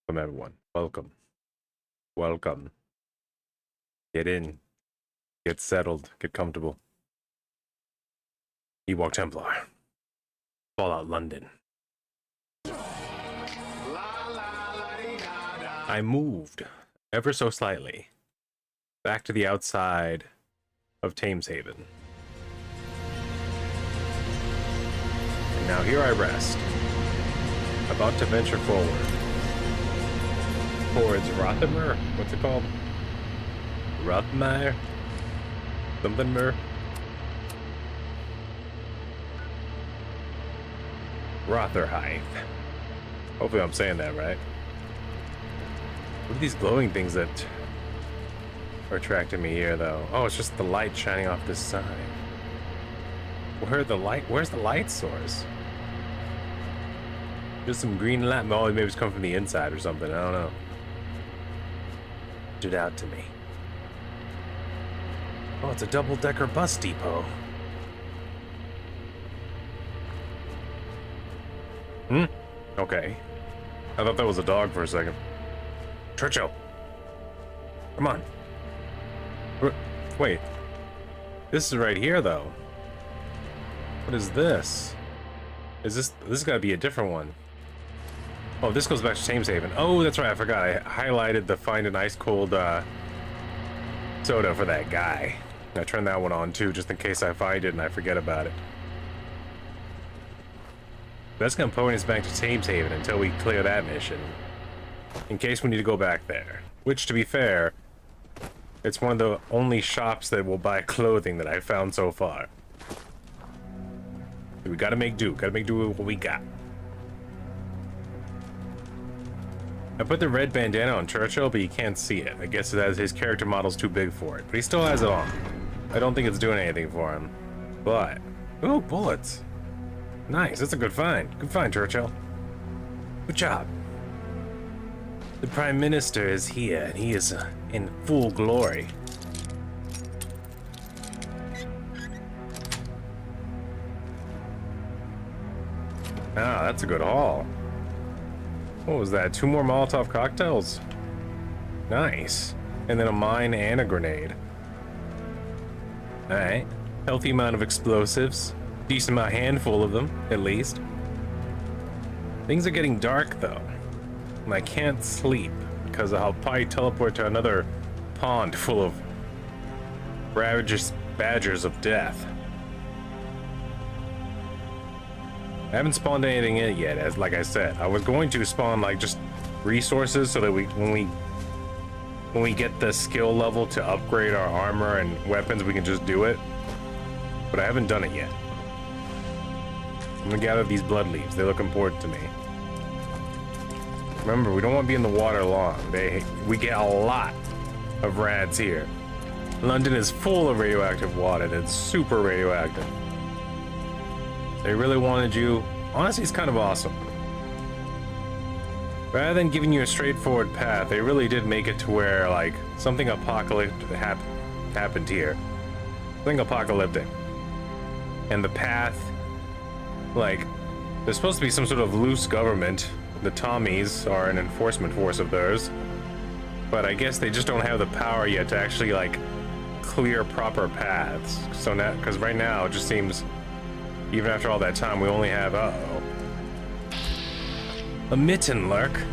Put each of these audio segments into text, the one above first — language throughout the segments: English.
Welcome, everyone. Welcome. Welcome. Get in. Get settled. Get comfortable. Ewok Templar. Fallout London. I moved, ever so slightly, back to the outside of Thameshaven. And now here I rest, about to venture forward towards Rotherhithe. What's it called? Rotherhithe? Something mer? Rotherhithe. Hopefully I'm saying that right. What are these glowing things that are attracting me here, though? Oh, it's just the light shining off this side. Where's the light source? Just some green light. Oh, maybe it's coming from the inside or something. I don't know. Stood out to me. Oh, it's a double-decker bus depot. Okay. I thought that was a dog for a second. Churchill! Come on. Wait. This is right here, though. What is this? This has got to be a different one. Oh, this goes back to Thameshaven. Oh, that's right, I forgot. I highlighted the find an ice cold soda for that guy. I turned that one on too, just in case I find it and I forget about it. That's gonna point us back to Thameshaven until we clear that mission, in case we need to go back there. Which, to be fair, it's one of the only shops that will buy clothing that I've found so far. We gotta make do. Gotta make do with what we got. I put the red bandana on Churchill, but you can't see it. I guess his character model's too big for it. But he still has it on. I don't think it's doing anything for him. But... ooh, bullets. Nice, that's a good find. Good find, Churchill. Good job. The Prime Minister is here, and he is in full glory. Ah, that's a good haul. What was that? 2 more Molotov cocktails? Nice. And then a mine and a grenade. Alright. Healthy amount of explosives. Decent amount, handful of them, at least. Things are getting dark, though. And I can't sleep, because I'll probably teleport to another pond full of ravagous badgers of death. I haven't spawned anything in it yet, as like I said. I was going to spawn like just resources so that when we get the skill level to upgrade our armor and weapons, we can just do it. But I haven't done it yet. I'm gonna gather these blood leaves. They look important to me. Remember, we don't want to be in the water long. We get a lot of rads here. London is full of radioactive water. It's super radioactive. They really wanted you. Honestly, it's kind of awesome. Rather than giving you a straightforward path, they really did make it to where, like, something apocalyptic happened here. Something apocalyptic. And the path, like, there's supposed to be some sort of loose government. The Tommies are an enforcement force of theirs. But I guess they just don't have the power yet to actually, like, clear proper paths. So now, because right now it just seems... even after all that time, we only have, uh-oh. A mitten lurk.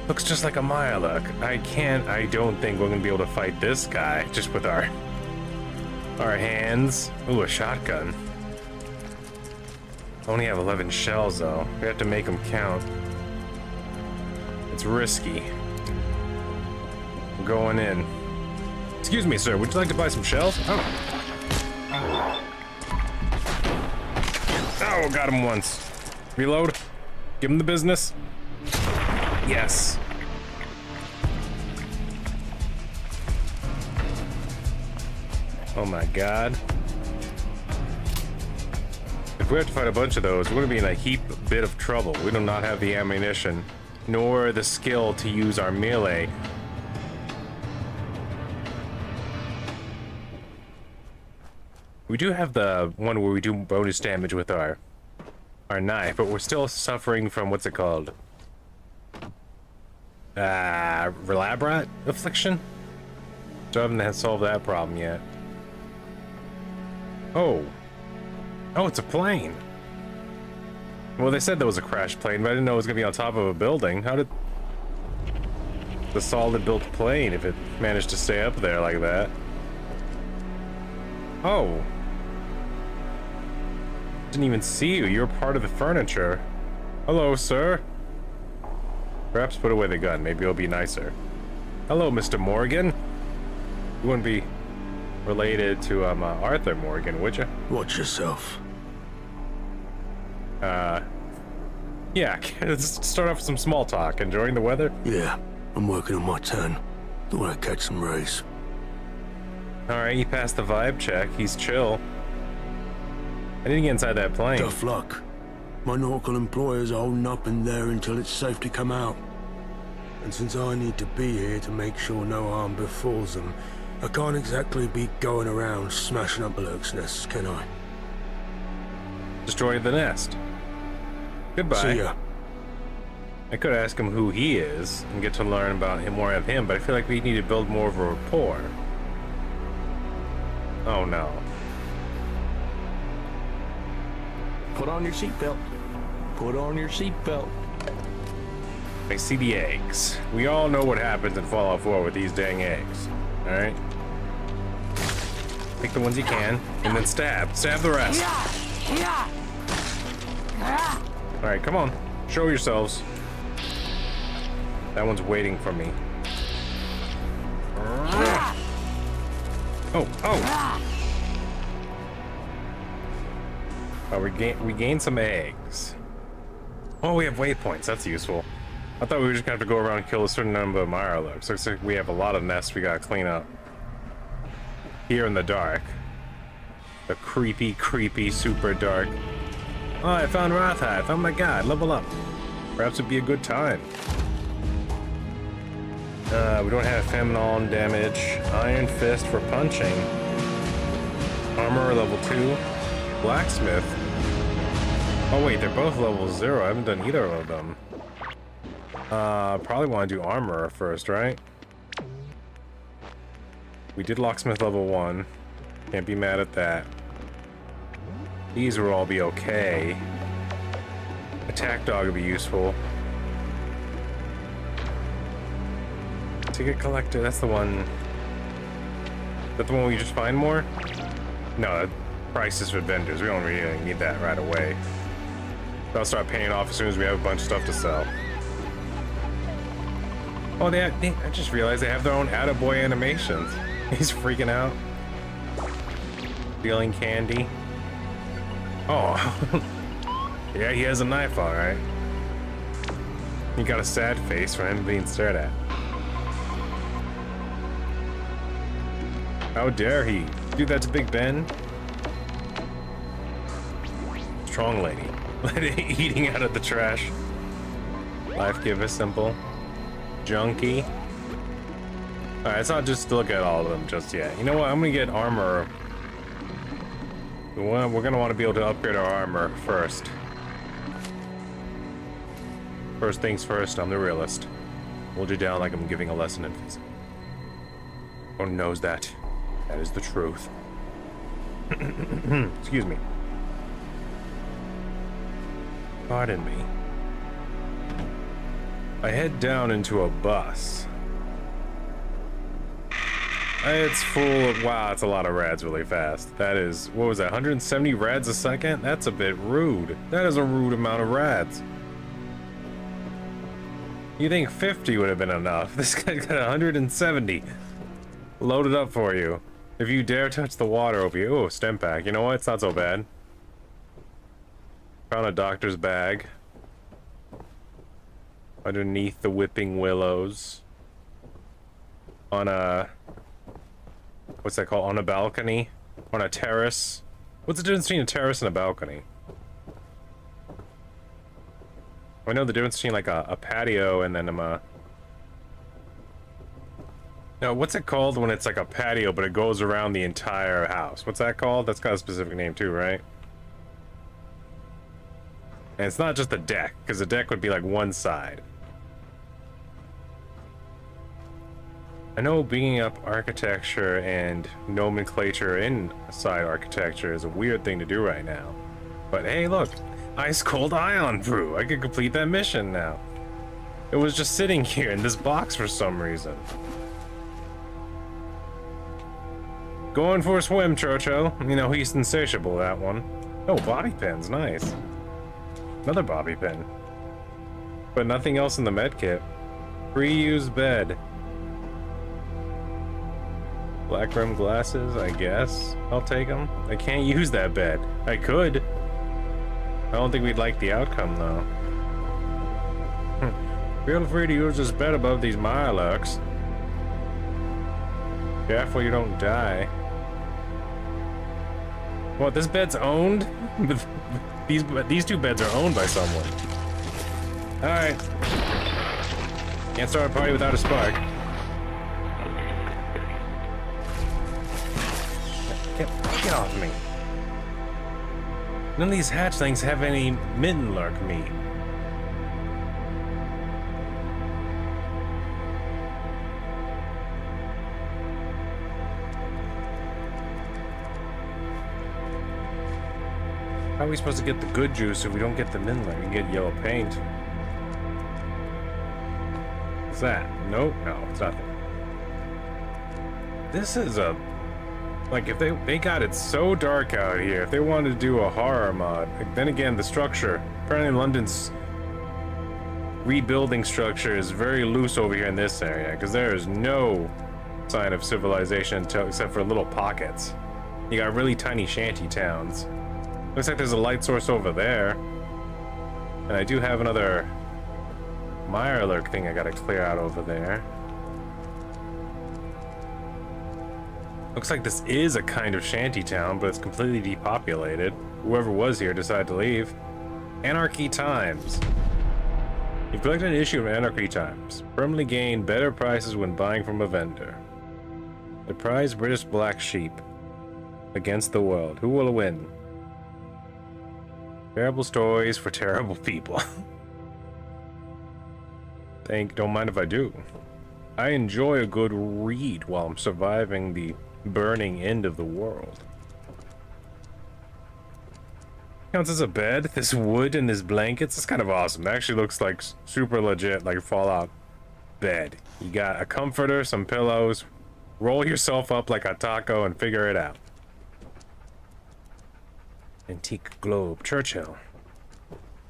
Looks just like a Mirelurk. I don't think we're gonna be able to fight this guy just with our hands. Ooh, a shotgun. Only have 11 shells though. We have to make them count. It's risky. I'm going in. Excuse me, sir, would you like to buy some shells? Oh. Oh, got him once. Reload. Give him the business. Yes. Oh my god. If we have to fight a bunch of those, we're going to be in a bit of trouble. We do not have the ammunition, nor the skill to use our melee. We do have the one where we do bonus damage with our knife, but we're still suffering from, what's it called? Relabrat affliction? So I haven't solved that problem yet. Oh. Oh, it's a plane. Well, they said there was a crashed plane, but I didn't know it was gonna be on top of a building. How did the solid built plane, if it managed to stay up there like that? Oh. Didn't even see you. You're part of the furniture. Hello, sir. Perhaps put away the gun. Maybe it'll be nicer. Hello, Mr. Morgan. You wouldn't be related to Arthur Morgan, would you? Watch yourself. Yeah, let's start off with some small talk. Enjoying the weather? Yeah, I'm working on my turn. Don't want to catch some rays. Alright, he passed the vibe check. He's chill. I didn't get inside that plane. Tough luck. My nautical employers are holding up in there until it's safe to come out. And since I need to be here to make sure no harm befalls them, I can't exactly be going around smashing up lurks nests, can I? Destroy the nest. Goodbye. See ya. I could ask him who he is and get to learn about him, more of him, but I feel like we need to build more of a rapport. Oh no. Put on your seatbelt. Put on your seatbelt. I see the eggs. We all know what happens in Fallout 4 with these dang eggs. Alright? Pick the ones you can, and then stab. Stab the rest. Alright, come on. Show yourselves. That one's waiting for me. Oh, oh! We gained some eggs. Oh, we have waypoints. That's useful. I thought we were just gonna have to go around and kill a certain number of Mirelurks. Looks like we have a lot of nests we gotta clean up. Here in the dark. The creepy, creepy, super dark. Oh, I found Rotherithe. Oh my god, level up. Perhaps it'd be a good time. We don't have Feminine damage. Iron Fist for punching. Armor level 2. Blacksmith. Oh wait, they're both level 0. I haven't done either of them. Probably want to do armor first, right? We did locksmith level 1. Can't be mad at that. These will all be okay. Attack dog would be useful. Ticket collector, that's the one. Is that the one we just find more? No, prices for vendors. We don't really need that right away. I'll start paying off as soon as we have a bunch of stuff to sell. Oh, I just realized they have their own attaboy animations. He's freaking out. Stealing candy. Oh. Yeah, he has a knife, alright. He got a sad face for him being stared at. How dare he do that to Big Ben? Strong lady. Eating out of the trash. Life giver symbol. Junkie. Alright, let's not just look at all of them just yet. You know what? I'm gonna get armor. We're gonna want to be able to upgrade our armor first. First things first, I'm the realist. Hold you down like I'm giving a lesson in physics. Everyone knows that. That is the truth. Excuse me. Pardon me. I head down into a bus. It's full of... Wow, that's a lot of rads really fast. That is... What was that? 170 rads a second? That's a bit rude. That is a rude amount of rads. You think 50 would have been enough? This guy's got 170. Loaded up for you. If you dare touch the water over you... Oh, stem pack. You know what? It's not so bad. Found a doctor's bag. Underneath the whipping willows. On a... What's that called? On a balcony? On a terrace? What's the difference between a terrace and a balcony? I know the difference between like a patio and then a... No, what's it called when it's like a patio but it goes around the entire house? What's that called? That's got a specific name too, right? And it's not just a deck, because a deck would be like one side. I know bringing up architecture and nomenclature inside architecture is a weird thing to do right now. But hey, look, ice cold ion brew. I can complete that mission now. It was just sitting here in this box for some reason. Going for a swim, Churchill. You know, he's insatiable, that one. Oh, bobby pins, nice. Another bobby pin. But nothing else in the med kit. Pre-used bed. Black rim glasses, I guess. I'll take them. I can't use that bed. I could. I don't think we'd like the outcome, though. Feel free to use this bed above these Mirelurks. Careful you don't die. What, this bed's owned? These two beds are owned by someone. Alright. Can't start a party without a spark. Get off me. None of these hatchlings have any Mittenlurk meat. How are we supposed to get the good juice if we don't get the Mittenlurk? We can get yellow paint. What's that? Nope, no, it's nothing. This is a... Like, if they got it so dark out here, if they wanted to do a horror mod, like, then again, the structure, apparently London's rebuilding structure is very loose over here in this area, because there is no sign of civilization except for little pockets. You got really tiny shanty towns. Looks like there's a light source over there. And I do have another Mirelurk thing I gotta clear out over there. Looks like this is a kind of shanty town, but it's completely depopulated. Whoever was here decided to leave. Anarchy Times. You've collected an issue of Anarchy Times. Permanently gain better prices when buying from a vendor. The prize British black sheep. Against the world. Who will win? Terrible stories for terrible people. Don't mind if I do. I enjoy a good read while I'm surviving the burning end of the world. Counts as a bed. This wood and this blankets. It's kind of awesome. It actually looks like super legit, like a Fallout bed. You got a comforter, some pillows. Roll yourself up like a taco and figure it out. Antique globe. Churchill.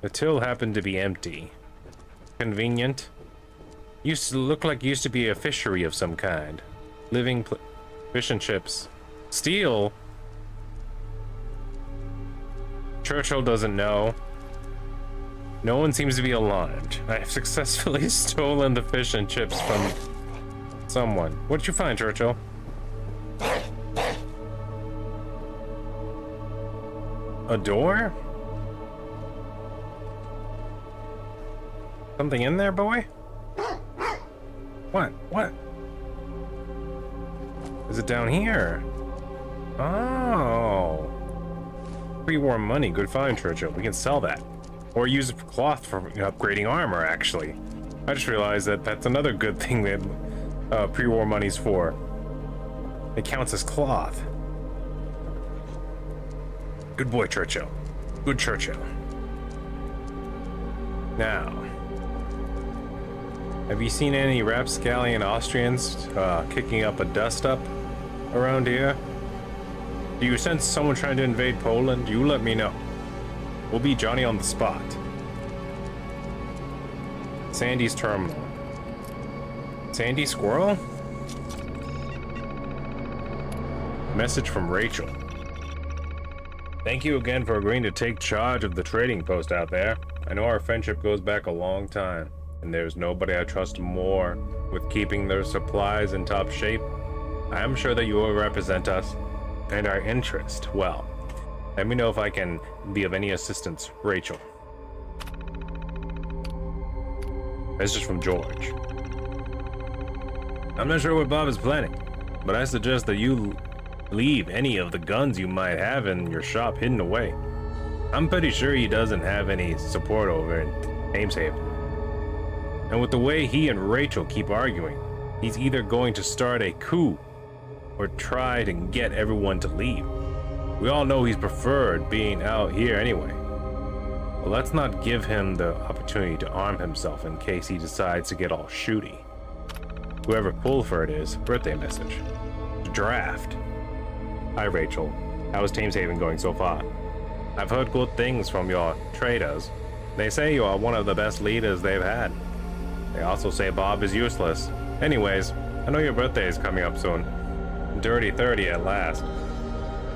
The till happened to be empty. Convenient. Used to look like used to be a fishery of some kind. Living fish and chips. Steel? Churchill doesn't know. No one seems to be alarmed. I have successfully stolen the fish and chips from someone. What did you find, Churchill? A door? Something in there, boy? What? What? Is it down here? Oh. Pre-war money. Good find, Churchill. We can sell that. Or use it for cloth for upgrading armor, actually. I just realized that that's another good thing that pre-war money's for. It counts as cloth. Good boy, Churchill. Good Churchill. Now, have you seen any rapscallion Austrians kicking up a dust-up around here? Do you sense someone trying to invade Poland? You let me know. We'll be Johnny on the spot. Sandy's terminal. Sandy Squirrel? Message from Rachel. Thank you again for agreeing to take charge of the trading post out there. I know our friendship goes back a long time, and there's nobody I trust more with keeping their supplies in top shape. I am sure that you will represent us and our interest well. Let me know if I can be of any assistance, Rachel. This is from George. I'm not sure what Bob is planning, but I suggest that you leave any of the guns you might have in your shop hidden away. I'm pretty sure he doesn't have any support over in Thameshaven. And with the way he and Rachel keep arguing, He's either going to start a coup or try to get everyone to leave. We all know he's preferred being out here anyway. But let's not give him the opportunity to arm himself in case he decides to get all shooty. Whoever Pulford is, birthday message. Draft. Hi Rachel, how is Thameshaven going so far? I've heard good things from your traders. They say you are one of the best leaders they've had. They also say Bob is useless. Anyways, I know your birthday is coming up soon. Dirty 30 at last.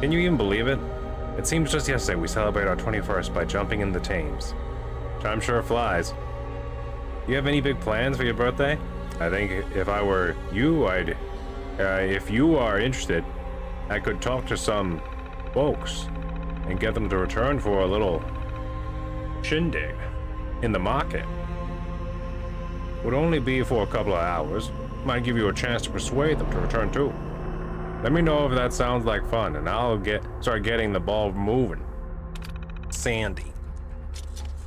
Can you even believe it? It seems just yesterday we celebrated our 21st by jumping in the Thames. Time sure flies. Do you have any big plans for your birthday? I think if I were you, if you are interested, I could talk to some folks and get them to return for a little shindig in the market. Would only be for a couple of hours. Might give you a chance to persuade them to return too. Let me know if that sounds like fun, and I'll start getting the ball moving. Sandy.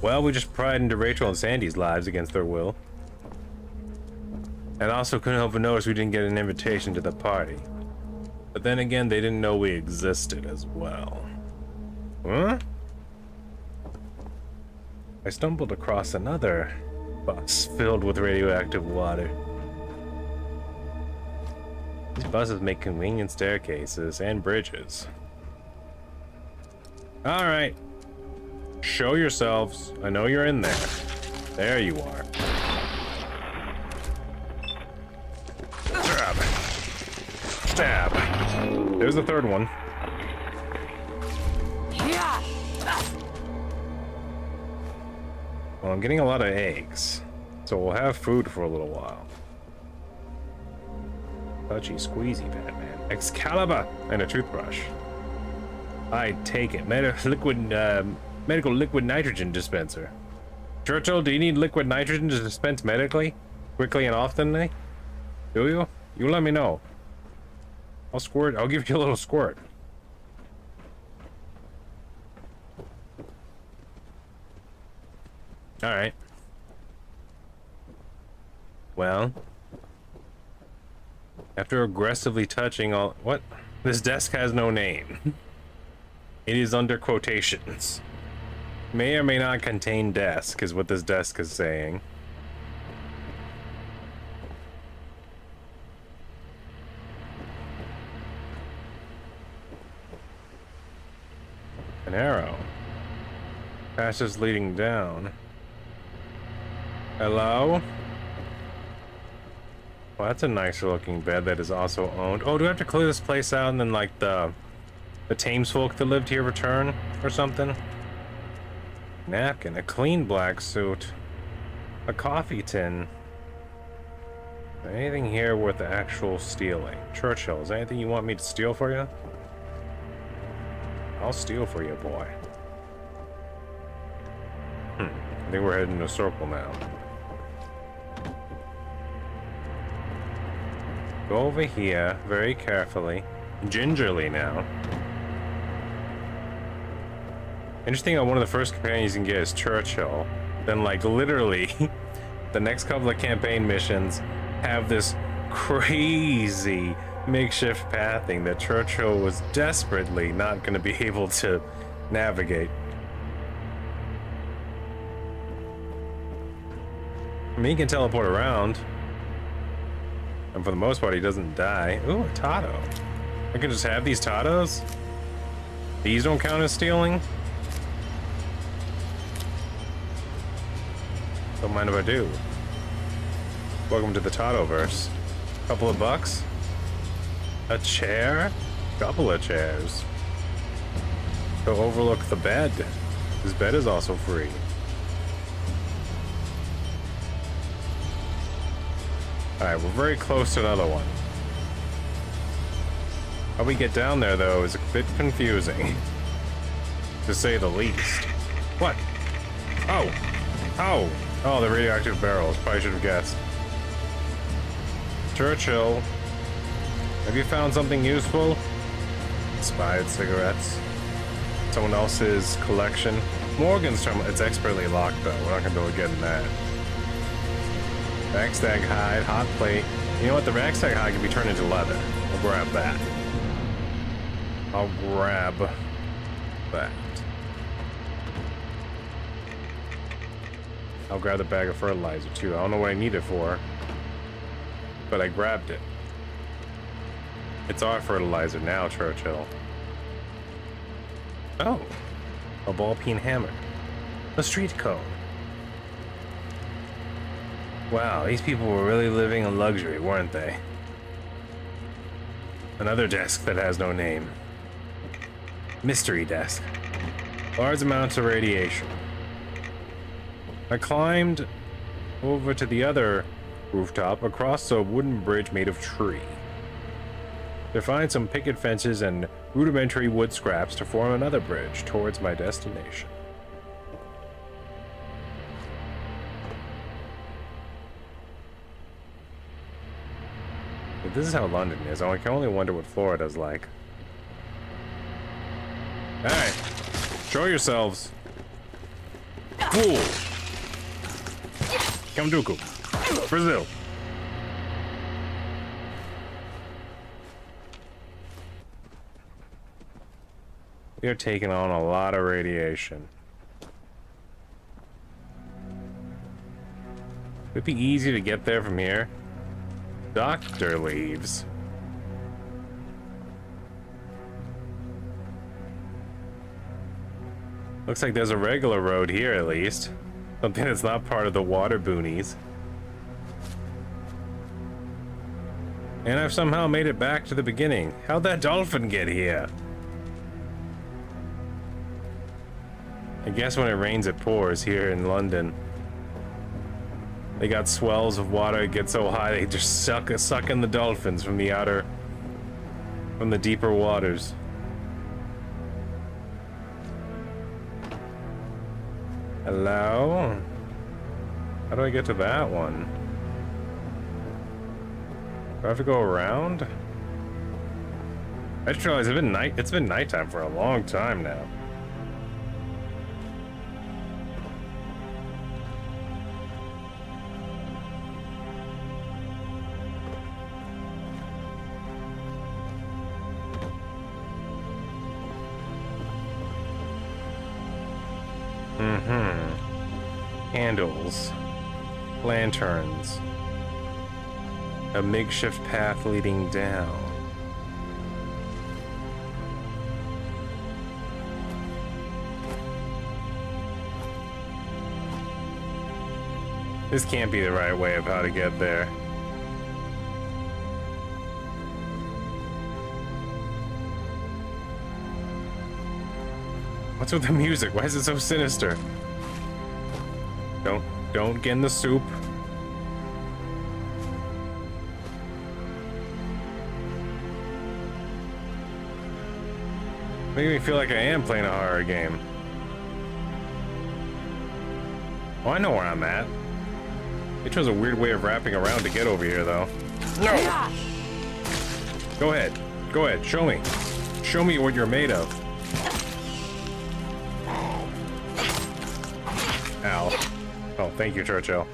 Well, we just pried into Rachel and Sandy's lives against their will. And also couldn't help but notice we didn't get an invitation to the party. But then again, they didn't know we existed as well. Huh? I stumbled across another bus filled with radioactive water. These buses make convenient staircases and bridges. Alright. Show yourselves. I know you're in there. There you are. Stab. Stab. There's the third one. Well, I'm getting a lot of eggs, so we'll have food for a little while. Touchy squeezy Batman. Excalibur and a toothbrush. I take it. Medical liquid nitrogen dispenser. Churchill, do you need liquid nitrogen to dispense medically? Quickly and oftenly? Do you? You let me know. I'll squirt. I'll give you a little squirt. Alright. Well. After aggressively touching all... What? This desk has no name. It is under quotations. May or may not contain desk, is what this desk is saying. An arrow. Passage leading down. Hello? Well, that's a nicer looking bed that is also owned. Oh, do I have to clear this place out and then like the Thames folk that lived here return or something? Napkin, a clean black suit, a coffee tin. Anything here worth the actual stealing? Churchill, is there anything you want me to steal for you? I'll steal for you, boy. I think we're heading in a circle now. Go over here very carefully, gingerly now. Interesting how one of the first companions you can get is Churchill. Then like literally the next couple of campaign missions have this crazy makeshift pathing that Churchill was desperately not going to be able to navigate. I mean, he can teleport around. And for the most part, he doesn't die. Ooh, a Tato. I can just have these Tatos? These don't count as stealing? Don't mind if I do. Welcome to the Tato-verse. Couple of bucks? A chair? Couple of chairs. To overlook the bed. This bed is also free. Alright, we're very close to another one. How we get down there, though, is a bit confusing. To say the least. What? Oh! Oh! Oh, the radioactive barrels. Probably should have guessed. Churchill. Have you found something useful? Expired cigarettes. Someone else's collection. Morgan's terminal. It's expertly locked, though. We're not going to be able to get in that. Backstag hide, hot plate, You know what? The rucksack hide can be turned into leather. I'll grab that. I'll grab that. I'll grab the bag of fertilizer too. I don't know what I need it for, but I grabbed it. It's our fertilizer now, Churchill. Oh, a ball-peen hammer. A street cone. Wow, these people were really living in luxury, weren't they? Another desk that has no name. Mystery desk. Large amounts of radiation. I climbed over to the other rooftop across a wooden bridge made of tree to find some picket fences and rudimentary wood scraps to form another bridge towards my destination. If this is how London is, I can only wonder what Florida's like. Alright, show yourselves. Fool! Kamduku. Brazil. We are taking on a lot of radiation. Would it be easy to get there from here? Doctor leaves. Looks like there's a regular road here at least. Something that's not part of the water boonies. And I've somehow made it back to the beginning. How'd that dolphin get here? I guess when it rains it pours here in London. They got swells of water, it gets so high they just suck in the dolphins from the deeper waters. Hello? How do I get to that one? Do I have to go around? I just realized it's been nighttime for a long time now. Candles, lanterns, a makeshift path leading down. This can't be the right way of how to get there. What's with the music? Why is it so sinister? Don't get in the soup. Making me feel like I am playing a horror game. Oh, I know where I'm at. They chose a weird way of wrapping around to get over here, though. No! Go ahead. Go ahead. Show me. Show me what you're made of. Ow. Oh, thank you, Churchill.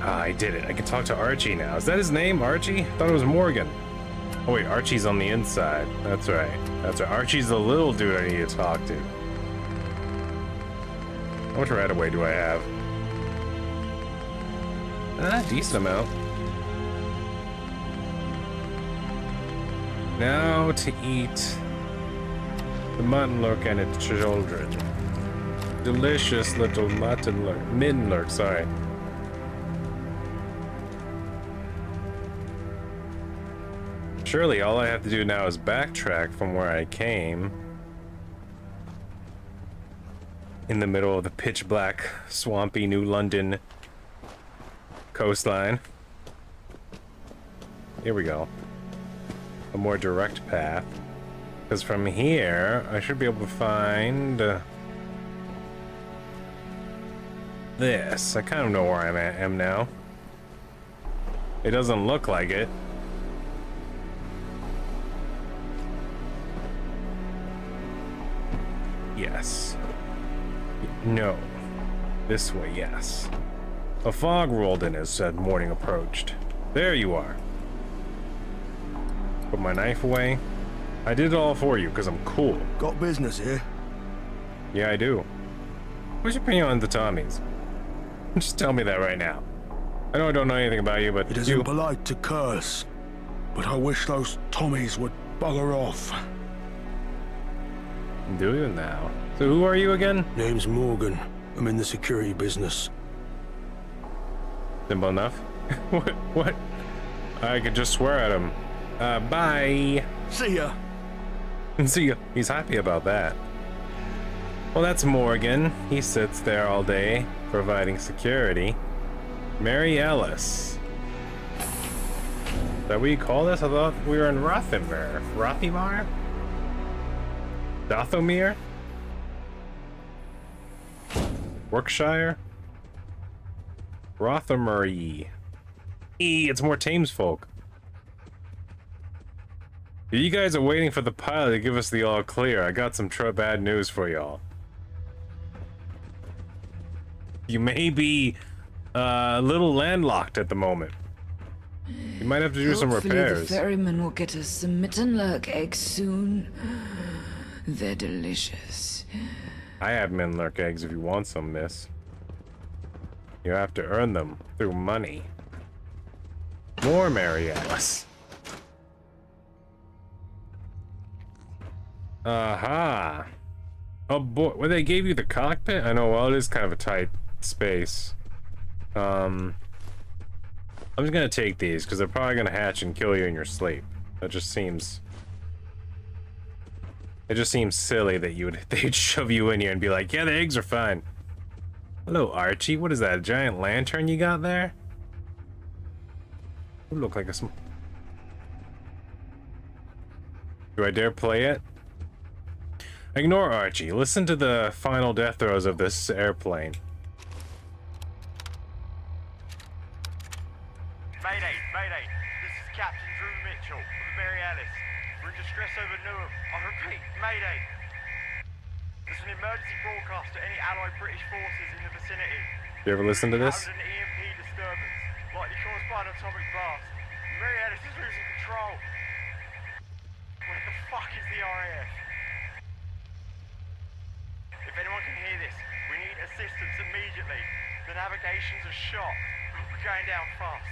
Ah, I did it. I can talk to Archie now. Is that his name, Archie? I thought it was Morgan. Oh wait, Archie's on the inside. That's right. That's right. Archie's the little dude I need to talk to. How much right away do I have? Decent amount. Now to eat the mutton lurk and its children. Delicious little midden lurk, sorry. Surely all I have to do now is backtrack from where I came. In the middle of the pitch black, swampy New London coastline. Here we go. A more direct path. Because from here, I should be able to find this. I kind of know where I am now. It doesn't look like it. Yes. No. This way, yes. A fog rolled in as morning approached. There you are. Put my knife away. I did it all for you because I'm cool. Got business here? Yeah, I do. What's your opinion on the Tommies? Just tell me that right now. I know I don't know anything about you, but It isn't polite to curse, but I wish those Tommies would bugger off. Do you now? So who are you again? Name's Morgan. I'm in the security business. Simple enough. What? I could just swear at him. Bye. See ya. See ya. He's happy about that. Well, that's Morgan. He sits there all day, providing security. Mary Ellis. Is that what you call this? I thought we were in Rotherhithe. Rotherhithe? Dathomir? Yorkshire? Rotherithe. It's more Thames folk. You guys are waiting for the pilot to give us the all clear. I got some bad news for y'all. You may be a little landlocked at the moment. You might have to do some repairs. Hopefully the ferryman will get us some mitten lurk eggs soon. They're delicious. I have men lurk eggs if you want some, miss. You have to earn them through money. More Mary Alice. Aha. Oh boy, well, they gave you the cockpit? I know, well, it is kind of a tight space. I'm just gonna take these because they're probably gonna hatch and kill you in your sleep. That just seems... It just seems silly that they'd shove you in here and be like, yeah, the eggs are fine. Hello, Archie. What is that, a giant lantern you got there? You look like a sm... Do I dare play it? Ignore Archie. Listen to the final death throes of this airplane. Mayday, mayday. This is Captain Drew Mitchell of the Mary Alice. We're in distress over Newham. I repeat, mayday. There's an emergency broadcast to any Allied British forces in the vicinity. You ever listen to this? An EMP disturbance, likely caused by an atomic blast. Mary Alice is losing control. Where the fuck is the RAF? If anyone can hear this, we need assistance immediately. The navigations are shot. We're going down fast.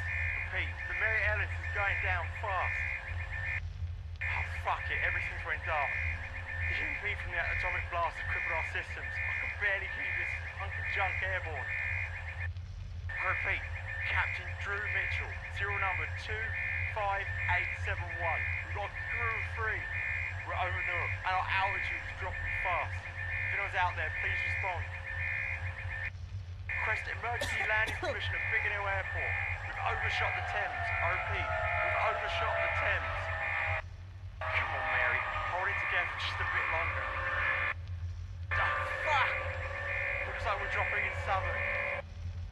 Repeat, the Mary Alice is going down fast. Oh, fuck it, everything's went dark. The EMP from the atomic blast has crippled our systems. I can barely keep this hunk of junk airborne. I repeat, Captain Drew Mitchell, serial number 25871. We've got a crew of 3. We're over Newham, and our altitude is dropping fast. If anyone's out there, please respond. Request emergency landing permission at Biggin Hill Airport. We've overshot the Thames. I repeat, we've overshot the Thames. Come on, Mary. Hold it together just a bit longer. Oh, fuck! Looks like we're dropping in Southern.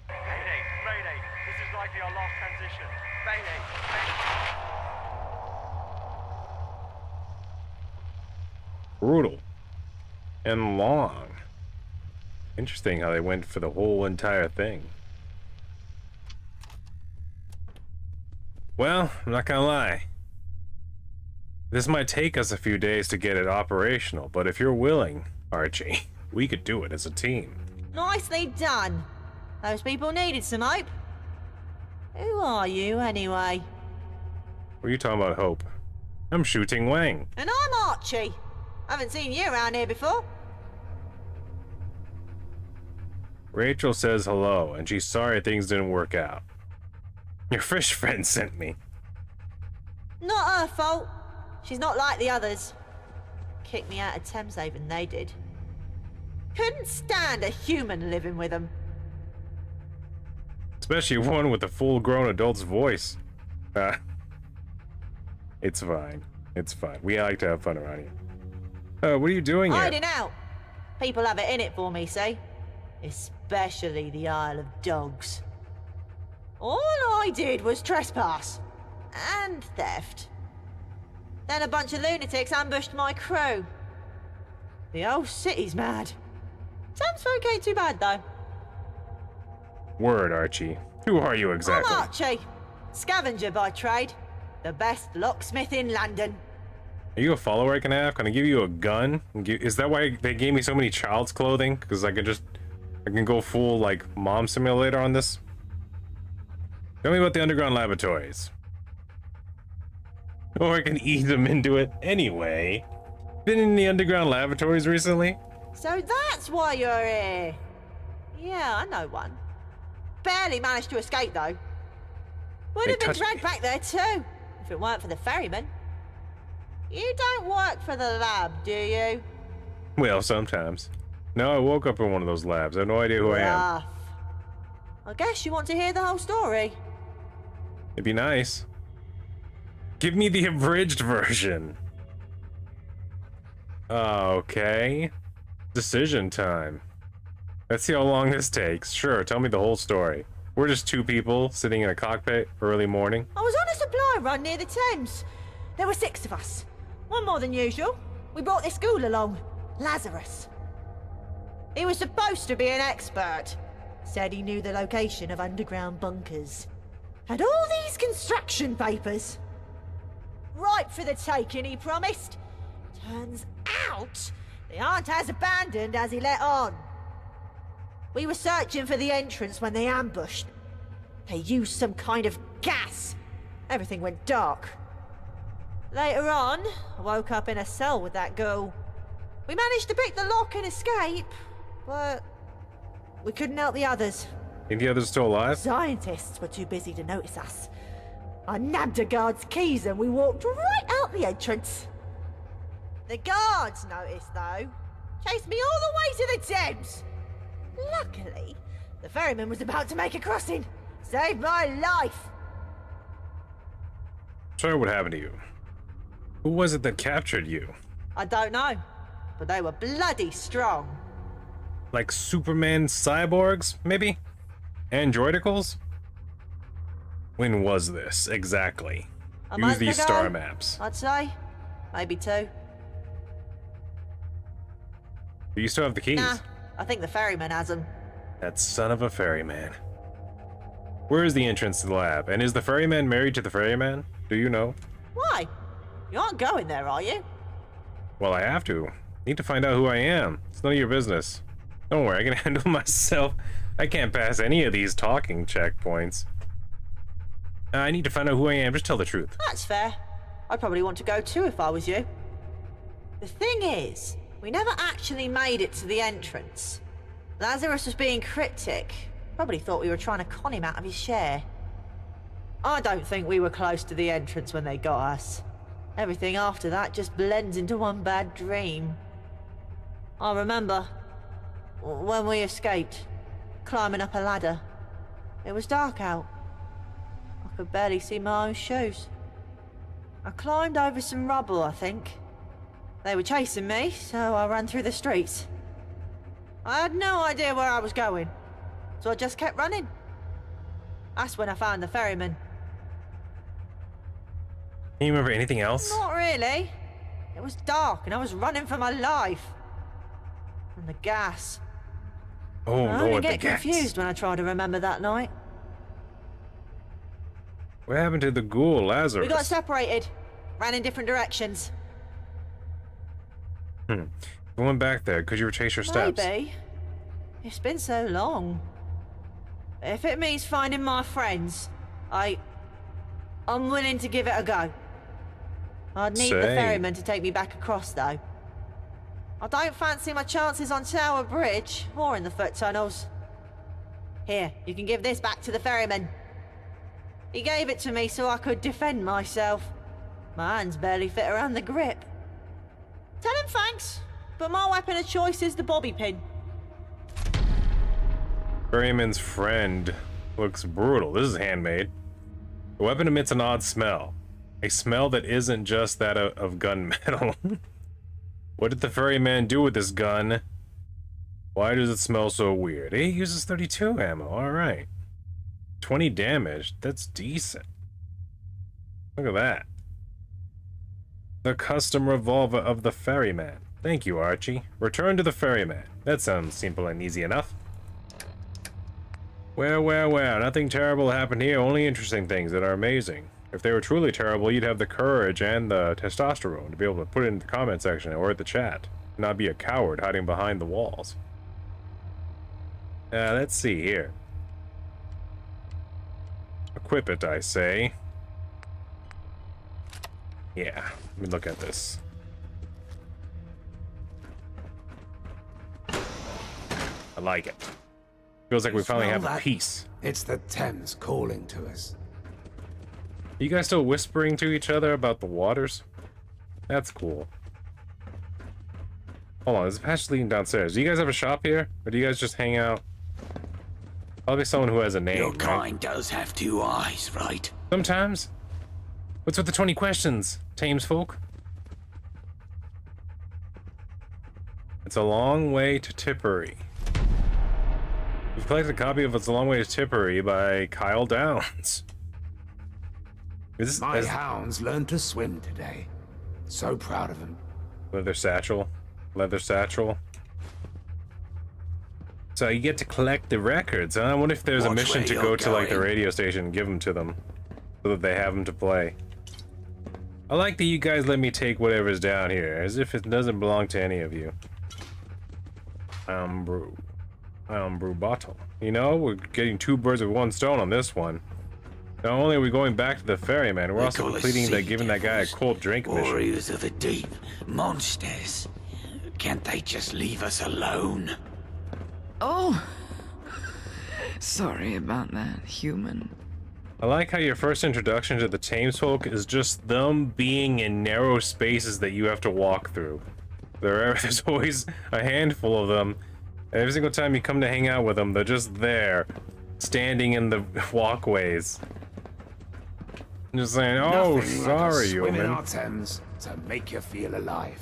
Mayday, mayday. This is likely our last transition. Mayday, mayday. Brutal. And long. Interesting how they went for the whole entire thing. Well, I'm not gonna lie. This might take us a few days to get it operational, but if you're willing, Archie, we could do it as a team. Nicely done. Those people needed some hope. Who are you, anyway? What are you talking about, Hope? I'm shooting Wang. And I'm Archie. Haven't seen you around here before. Rachel says hello, and she's sorry things didn't work out. Your fish friend sent me. Not her fault. She's not like the others. Kicked me out of Thameshaven, they did. Couldn't stand a human living with them. Especially one with a full-grown adult's voice. It's fine. It's fine. We like to have fun around here. What are you doing here? Hiding out. People have it in it for me, see? Especially the Isle of Dogs. All I did was trespass. And theft. Then a bunch of lunatics ambushed my crew. The whole city's mad. Thamesfolk ain't too bad, though. Word, Archie. Who are you exactly? I'm Archie. Scavenger by trade. The best locksmith in London. Are you a follower I can have? Can I give you a gun? Is that why they gave me so many child's clothing? Because I can go full, like, mom simulator on this? Tell me about the underground laboratories. Or I can ease them into it anyway. Been in the underground laboratories recently? So that's why you're here. Yeah, I know one. Barely managed to escape, though. Would have been dragged back there, too, if it weren't for the ferryman. You don't work for the lab, do you? Well, sometimes. No, I woke up in one of those labs. I have no idea who I am. Rough. I guess you want to hear the whole story. It'd be nice. Give me the abridged version. Okay. Decision time. Let's see how long this takes. Sure, tell me the whole story. We're just two people sitting in a cockpit early morning. I was on a supply run near the Thames. There were 6 of us. One more than usual. We brought this ghoul along, Lazarus. He was supposed to be an expert. Said he knew the location of underground bunkers. Had all these construction papers. Ripe for the taking, he promised. Turns out, they aren't as abandoned as he let on. We were searching for the entrance when they ambushed. They used some kind of gas. Everything went dark. Later on, I woke up in a cell with that girl. We managed to pick the lock and escape, but we couldn't help the others. Think the others still alive? Scientists were too busy to notice us. I nabbed a guard's keys and we walked right out the entrance. The guards noticed, though. Chased me all the way to the Thames. Luckily, the ferryman was about to make a crossing. Saved my life. Sorry, what happened to you? Who was it that captured you? I don't know, but they were bloody strong. Like Superman cyborgs, maybe? Androidicals? When was this, exactly? A Use month these ago, star maps. I'd say. Maybe 2. Do you still have the keys? Nah, I think the ferryman has them. That son of a ferryman. Where is the entrance to the lab? And is the ferryman married to the ferryman? Do you know? Why? You aren't going there, are you? Well, I have to. Need to find out who I am. It's none of your business. Don't worry, I can handle myself. I can't pass any of these talking checkpoints. I need to find out who I am. Just tell the truth. That's fair. I'd probably want to go too if I was you. The thing is, we never actually made it to the entrance. Lazarus was being cryptic. Probably thought we were trying to con him out of his share. I don't think we were close to the entrance when they got us. Everything after that just blends into one bad dream. I remember when we escaped, climbing up a ladder. It was dark out. I could barely see my own shoes. I climbed over some rubble, I think. They were chasing me, so I ran through the streets. I had no idea where I was going, so I just kept running. That's when I found the ferryman. Can you remember anything else? Not really. It was dark and I was running for my life. And the gas. Oh, I only Lord, the get gas. confused when I try to remember that night. What happened to the ghoul, Lazarus? We got separated. Ran in different directions. Going back there, could you retrace your steps? Maybe. It's been so long. If it means finding my friends, I'm willing to give it a go. I'd need the ferryman to take me back across, though. I don't fancy my chances on Tower Bridge or in the foot tunnels. Here, you can give this back to the ferryman. He gave it to me so I could defend myself. My hands barely fit around the grip. Tell him thanks, but my weapon of choice is the bobby pin. Ferryman's friend looks brutal. This is handmade. The weapon emits an odd smell. A smell that isn't just that of gunmetal. What did the ferryman do with this gun? Why does it smell so weird? He uses 32 ammo. Alright. 20 damage. That's decent. Look at that. The custom revolver of the ferryman. Thank you, Archie. Return to the ferryman. That sounds simple and easy enough. Well, nothing terrible happened here, only interesting things that are amazing. If they were truly terrible, you'd have the courage and the testosterone to be able to put it in the comment section or at the chat, not be a coward hiding behind the walls. Let's see here. Equip it, I say. Yeah, let me look at this. I like it. Feels like we finally have a peace. It's the Thames calling to us. Are you guys still whispering to each other about the waters? That's cool. Hold on, there's a passage leading downstairs. Do you guys have a shop here? Or do you guys just hang out? Probably someone who has a name, Your kind does have two eyes, right? Sometimes. What's with the 20 questions, Thames folk? It's a long way to Tipperary. We've collected a copy of It's a Long Way to Tipperary by Kyle Downs. My hounds learned to swim today. So proud of them. Leather satchel. Leather satchel. So you get to collect the records. I wonder if there's a mission to go to like the radio station and give them to them. So that they have them to play. I like that you guys let me take whatever's down here. As if it doesn't belong to any of you. Brew bottle. You know, we're getting two birds with one stone on this one. Not only are we going back to the ferryman, we're also completing the giving that guy a cold drink mission. Warriors of the deep, monsters. Can't they just leave us alone? Oh, sorry about that, human. I like how your first introduction to the Thames folk is just them being in narrow spaces that you have to walk through. There's always a handful of them. Every single time you come to hang out with them, they're just there, standing in the walkways. Just saying, oh, sorry, human. human. Our Thames to make you feel alive.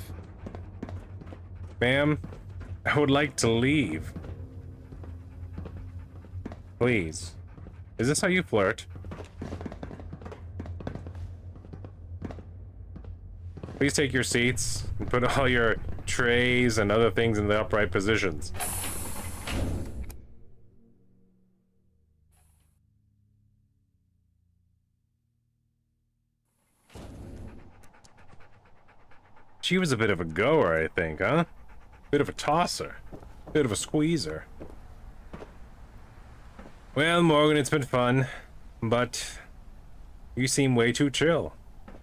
Ma'am, I would like to leave. Please. Is this how you flirt? Please take your seats and put all your trays and other things in the upright positions. She was a bit of a goer, I think, huh? Bit of a tosser. Bit of a squeezer. Well, Morgan, it's been fun, but you seem way too chill.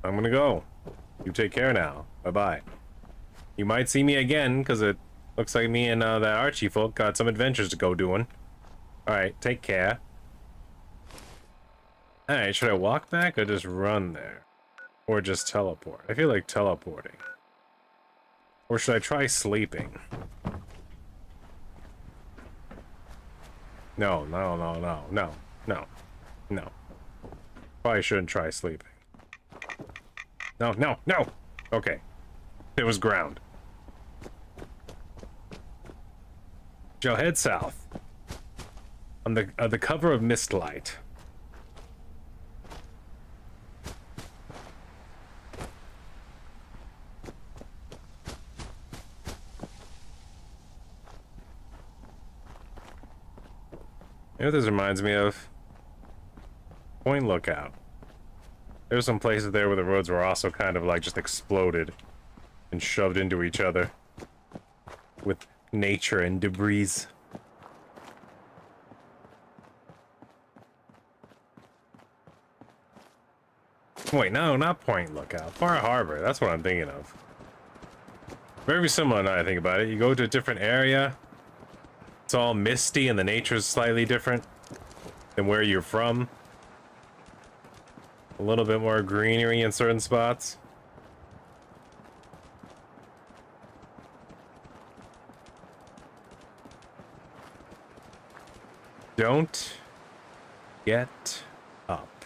I'm gonna go. You take care now. Bye-bye. You might see me again, because it looks like me and that Archie folk got some adventures to go doing. Alright, take care. Alright, should I walk back or just run there? Or just teleport? I feel like teleporting. Or should I try sleeping? No. Probably shouldn't try sleeping. No. Okay. It was ground. Shall head south. On the cover of Mistlight. You know what this reminds me of? Point Lookout. There's some places there where the roads were also kind of like just exploded and shoved into each other with nature and debris. Wait, no, not Point Lookout. Far Harbor, that's what I'm thinking of. Very similar now I think about it. You go to a different area, it's all misty and the nature's slightly different than where you're from. A little bit more greenery in certain spots. Don't get up.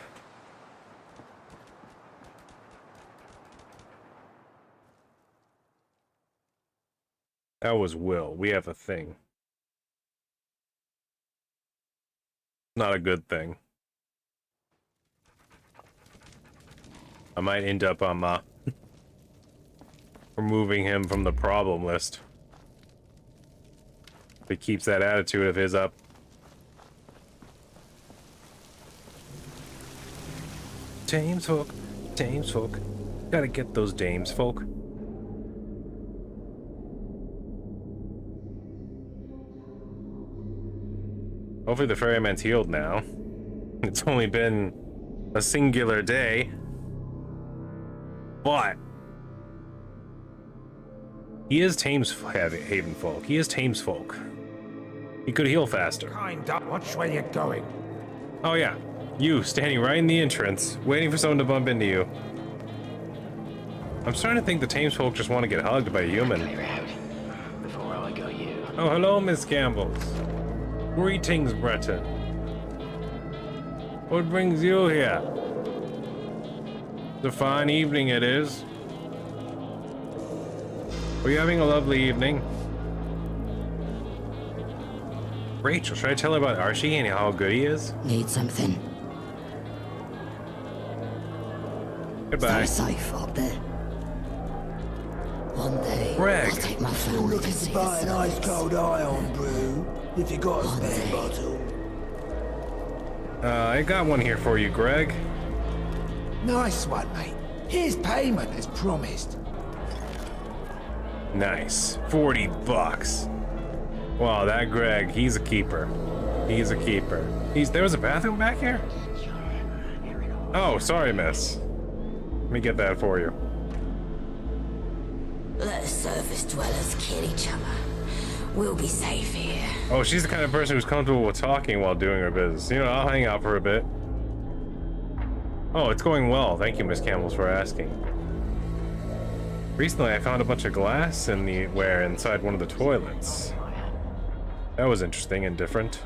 That was Will. We have a thing. Not a good thing. I might end up removing him from the problem list. If he keeps that attitude of his up. Thames folk. Thames folk. Gotta get those dames folk. Hopefully the ferryman's healed now. It's only been a singular day. But he is Thameshaven folk. He is Thames folk. He could heal faster. Kind up, watch where you're going. Oh yeah, you standing right in the entrance, waiting for someone to bump into you. I'm starting to think the Thames folk just want to get hugged by a human. Before I got you. Oh, hello, Miss Campbells. Greetings, Breton. What brings you here? It's a fine evening it is. Are you having a lovely evening? Rachel, should I tell her about Archie and how good he is? Need something? Goodbye. Stay safe up there. One day, Greg. I'll take my Still family looking to to see buy the an ice sights. cold ion brew, if you got a One spare day. bottle. I got one here for you, Greg. Nice one, mate. Here's payment as promised. Nice. 40 bucks. Wow, that Greg, he's a keeper. He's a keeper. There was a bathroom back here? Oh, sorry, miss. Let me get that for you. Let the surface dwellers kill each other. We'll be safe here. Oh, she's the kind of person who's comfortable with talking while doing her business. You know, I'll hang out for a bit. Oh, it's going well. Thank you, Miss Campbells, for asking. Recently, I found a bunch of glass inside one of the toilets. That was interesting and different.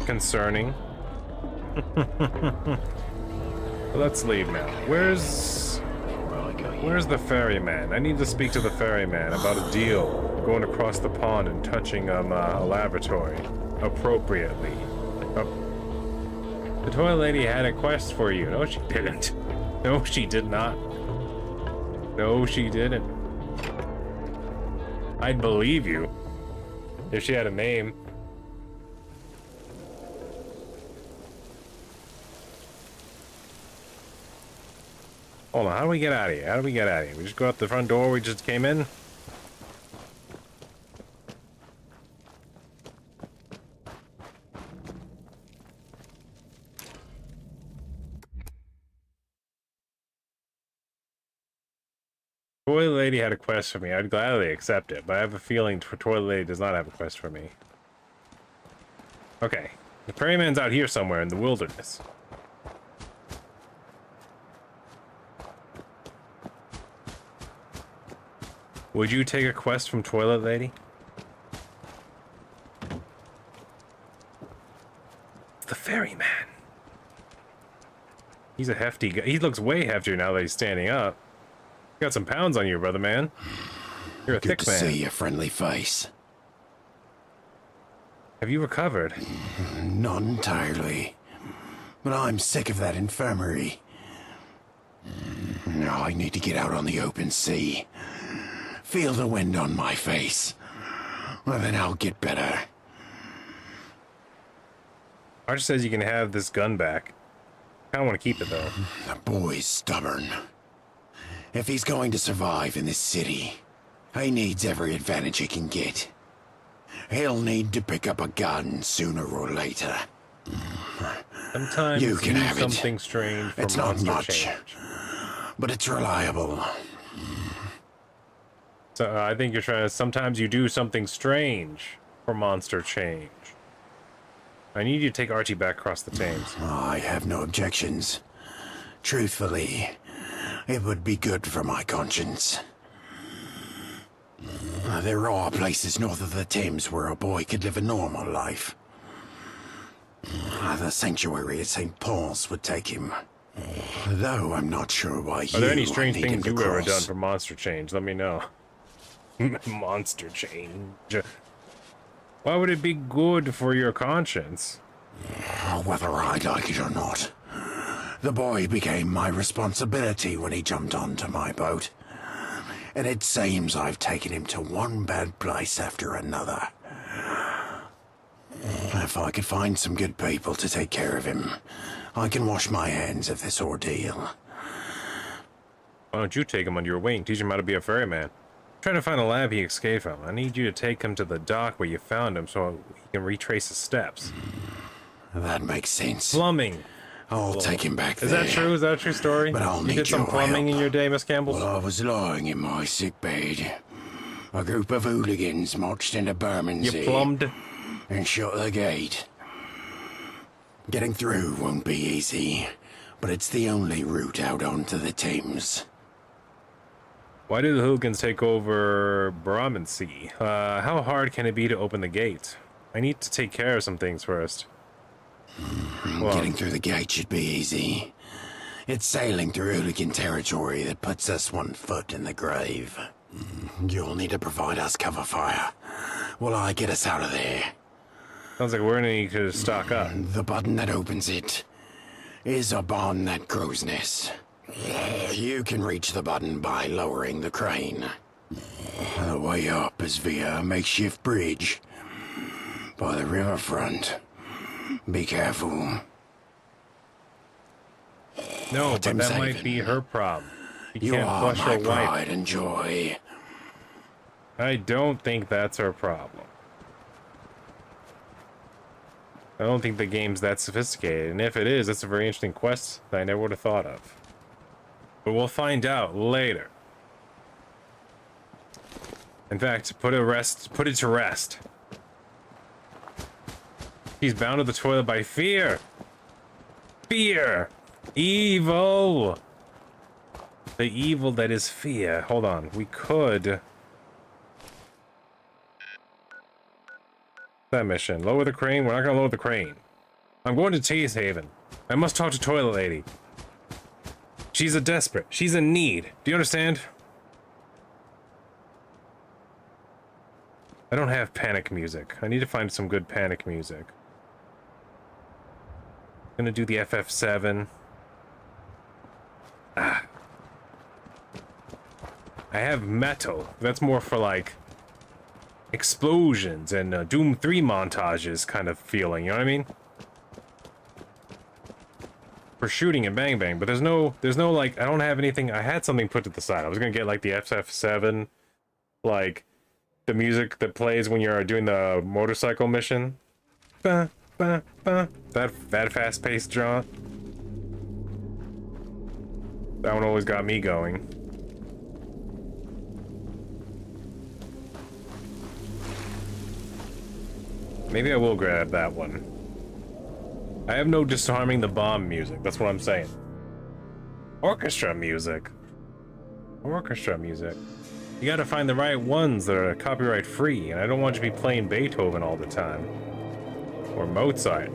Concerning. Let's leave now. Where's the ferryman? I need to speak to the ferryman about a deal. Going across the pond and touching a laboratory appropriately. The toilet lady had a quest for you. No, she didn't. No, she did not. No, she didn't. I'd believe you if she had a name. Hold on, how do we get out of here? How do we get out of here? We just go out the front door we just came in? Toilet lady had a quest for me. I'd gladly accept it, but I have a feeling toilet lady does not have a quest for me. Okay, the ferryman's out here somewhere in the wilderness. Would you take a quest from toilet lady? The ferryman. He's a hefty guy. He looks way heftier now that he's standing up. You got some pounds on you, brother man. You're a thick Good to man. see your friendly face. Have you recovered? Not entirely. But I'm sick of that infirmary. Now I need to get out on the open sea. Feel the wind on my face. Well, then I'll get better. Archer says you can have this gun back. I kinda want to keep it though. The boy's stubborn. If he's going to survive in this city, he needs every advantage he can get. He'll need to pick up a gun sooner or later. Sometimes You can do have it. something strange for It's not monster much, change. but it's reliable. So I think you're trying to. Sometimes you do something strange for monster change. I need you to take Archie back across the Thames. I have no objections. Truthfully, it would be good for my conscience. There are places north of the Thames where a boy could live a normal life. The sanctuary at St. Paul's would take him. Though I'm not sure why Are there any you strange need him things to you've ever done cross. for monster change? Let me know. Monster change. Why would it be good for your conscience? Whether I like it or not, the boy became my responsibility when he jumped onto my boat. And it seems I've taken him to one bad place after another. if I could find some good people to take care of him, I can wash my hands of this ordeal. Why don't you take him under your wing? Teach him how to be a ferryman. I'm trying to find a lab he escaped from. I need you to take him to the dock where you found him so he can retrace his steps. That makes sense. Plumbing. I'll take him back there. Is that true? Is that a true story? But I'll you need did some your plumbing help. in your day, Miss Campbell? While I was lying in my sick bed, a group of hooligans marched into Bermondsey You plumbed? and shut the gate. Getting through won't be easy, but it's the only route out onto the Thames. Why did the hooligans take over Bermondsey? How hard can it be to open the gate? I need to take care of some things first. Well, Getting through the gate should be easy. It's sailing through hooligan territory that puts us one foot in the grave. You'll need to provide us cover fire while I get us out of there. sounds like we're gonna need to stock up. The button that opens it is upon that crow's nest. You can reach the button by lowering the crane. The way up is via a makeshift bridge by the riverfront. Be careful. No, but that Thameshaven. might be her problem. You You can't are flush my her wife. pride and joy. I don't think that's her problem. I don't think the game's that sophisticated, and if it is, that's a very interesting quest that I never would have thought of. But we'll find out later. In fact, put it to rest. He's bound to the toilet by fear. Fear! Evil! The evil that is fear. Hold on, we could... That mission. Lower the crane? We're not gonna lower the crane. I'm going to Thameshaven. I must talk to Toilet Lady. She's a desperate. She's in need. Do you understand? I don't have panic music. I need to find some good panic music. I'm gonna do the FF7. I have metal. That's more for like explosions and Doom 3 montages kind of feeling, you know what I mean? For shooting and bang bang, but there's no like, I don't have anything. I had something put to the side. I was gonna get like the FF7, like the music that plays when you're doing the motorcycle mission. Bah, bah, bah. That fast-paced jaunt. That one always got me going. Maybe I will grab that one. I have no disarming the bomb music. That's what I'm saying. Orchestra music. Orchestra music. You gotta find the right ones that are copyright free, and I don't want you to be playing Beethoven all the time. Or Mozart.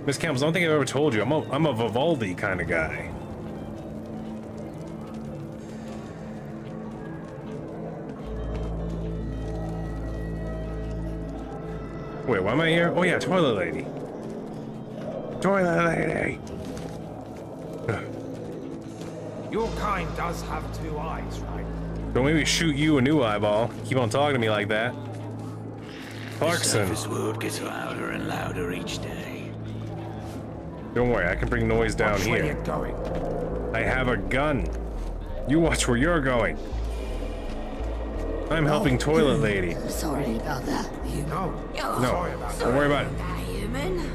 Miss Campbell, I don't think I've ever told you, I'm a Vivaldi kind of guy. Wait, why am I here? Oh yeah, Toilet Lady. Toilet Lady! Your kind does have two eyes, right? Don't make me shoot you a new eyeball. Keep on talking to me like that. Clarkson. The surface world gets louder and louder each day. Don't worry, I can bring noise down Watch where here. you're going. I have a gun. You watch where you're going. I'm helping Toilet Lady. Sorry about that. No. Oh, No, Sorry about don't worry about it. human.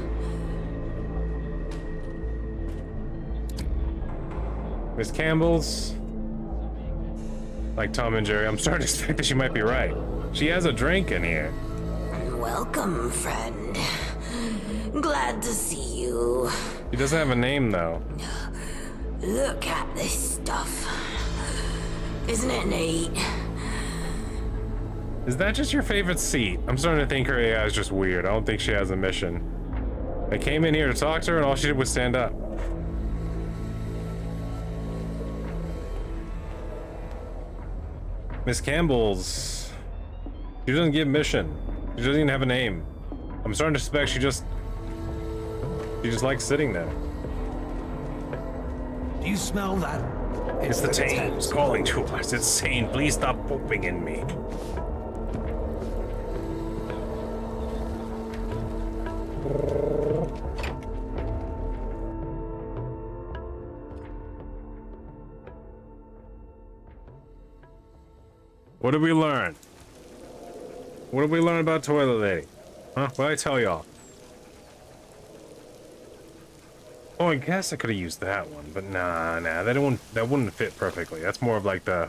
Miss Campbell's. Like Tom and Jerry, I'm starting to suspect that she might be right. She has a drink in here. Welcome, friend. Glad to see you. She doesn't have a name, though. Look at this stuff. Isn't it neat? Is that just your favorite seat? I'm starting to think her AI is just weird. I don't think she has a mission. I came in here to talk to her, and all she did was stand up. Miss Campbell's... She doesn't give mission. She doesn't even have a name. I'm starting to suspect she just likes sitting there. Do you smell that? It's the Thames calling to us. It's saying, please stop pooping in me. What did we learn? What did we learn about Toilet Lady? Huh? What did I tell y'all? Oh, I guess I could have used that one, but nah, that wouldn't fit perfectly. That's more of like the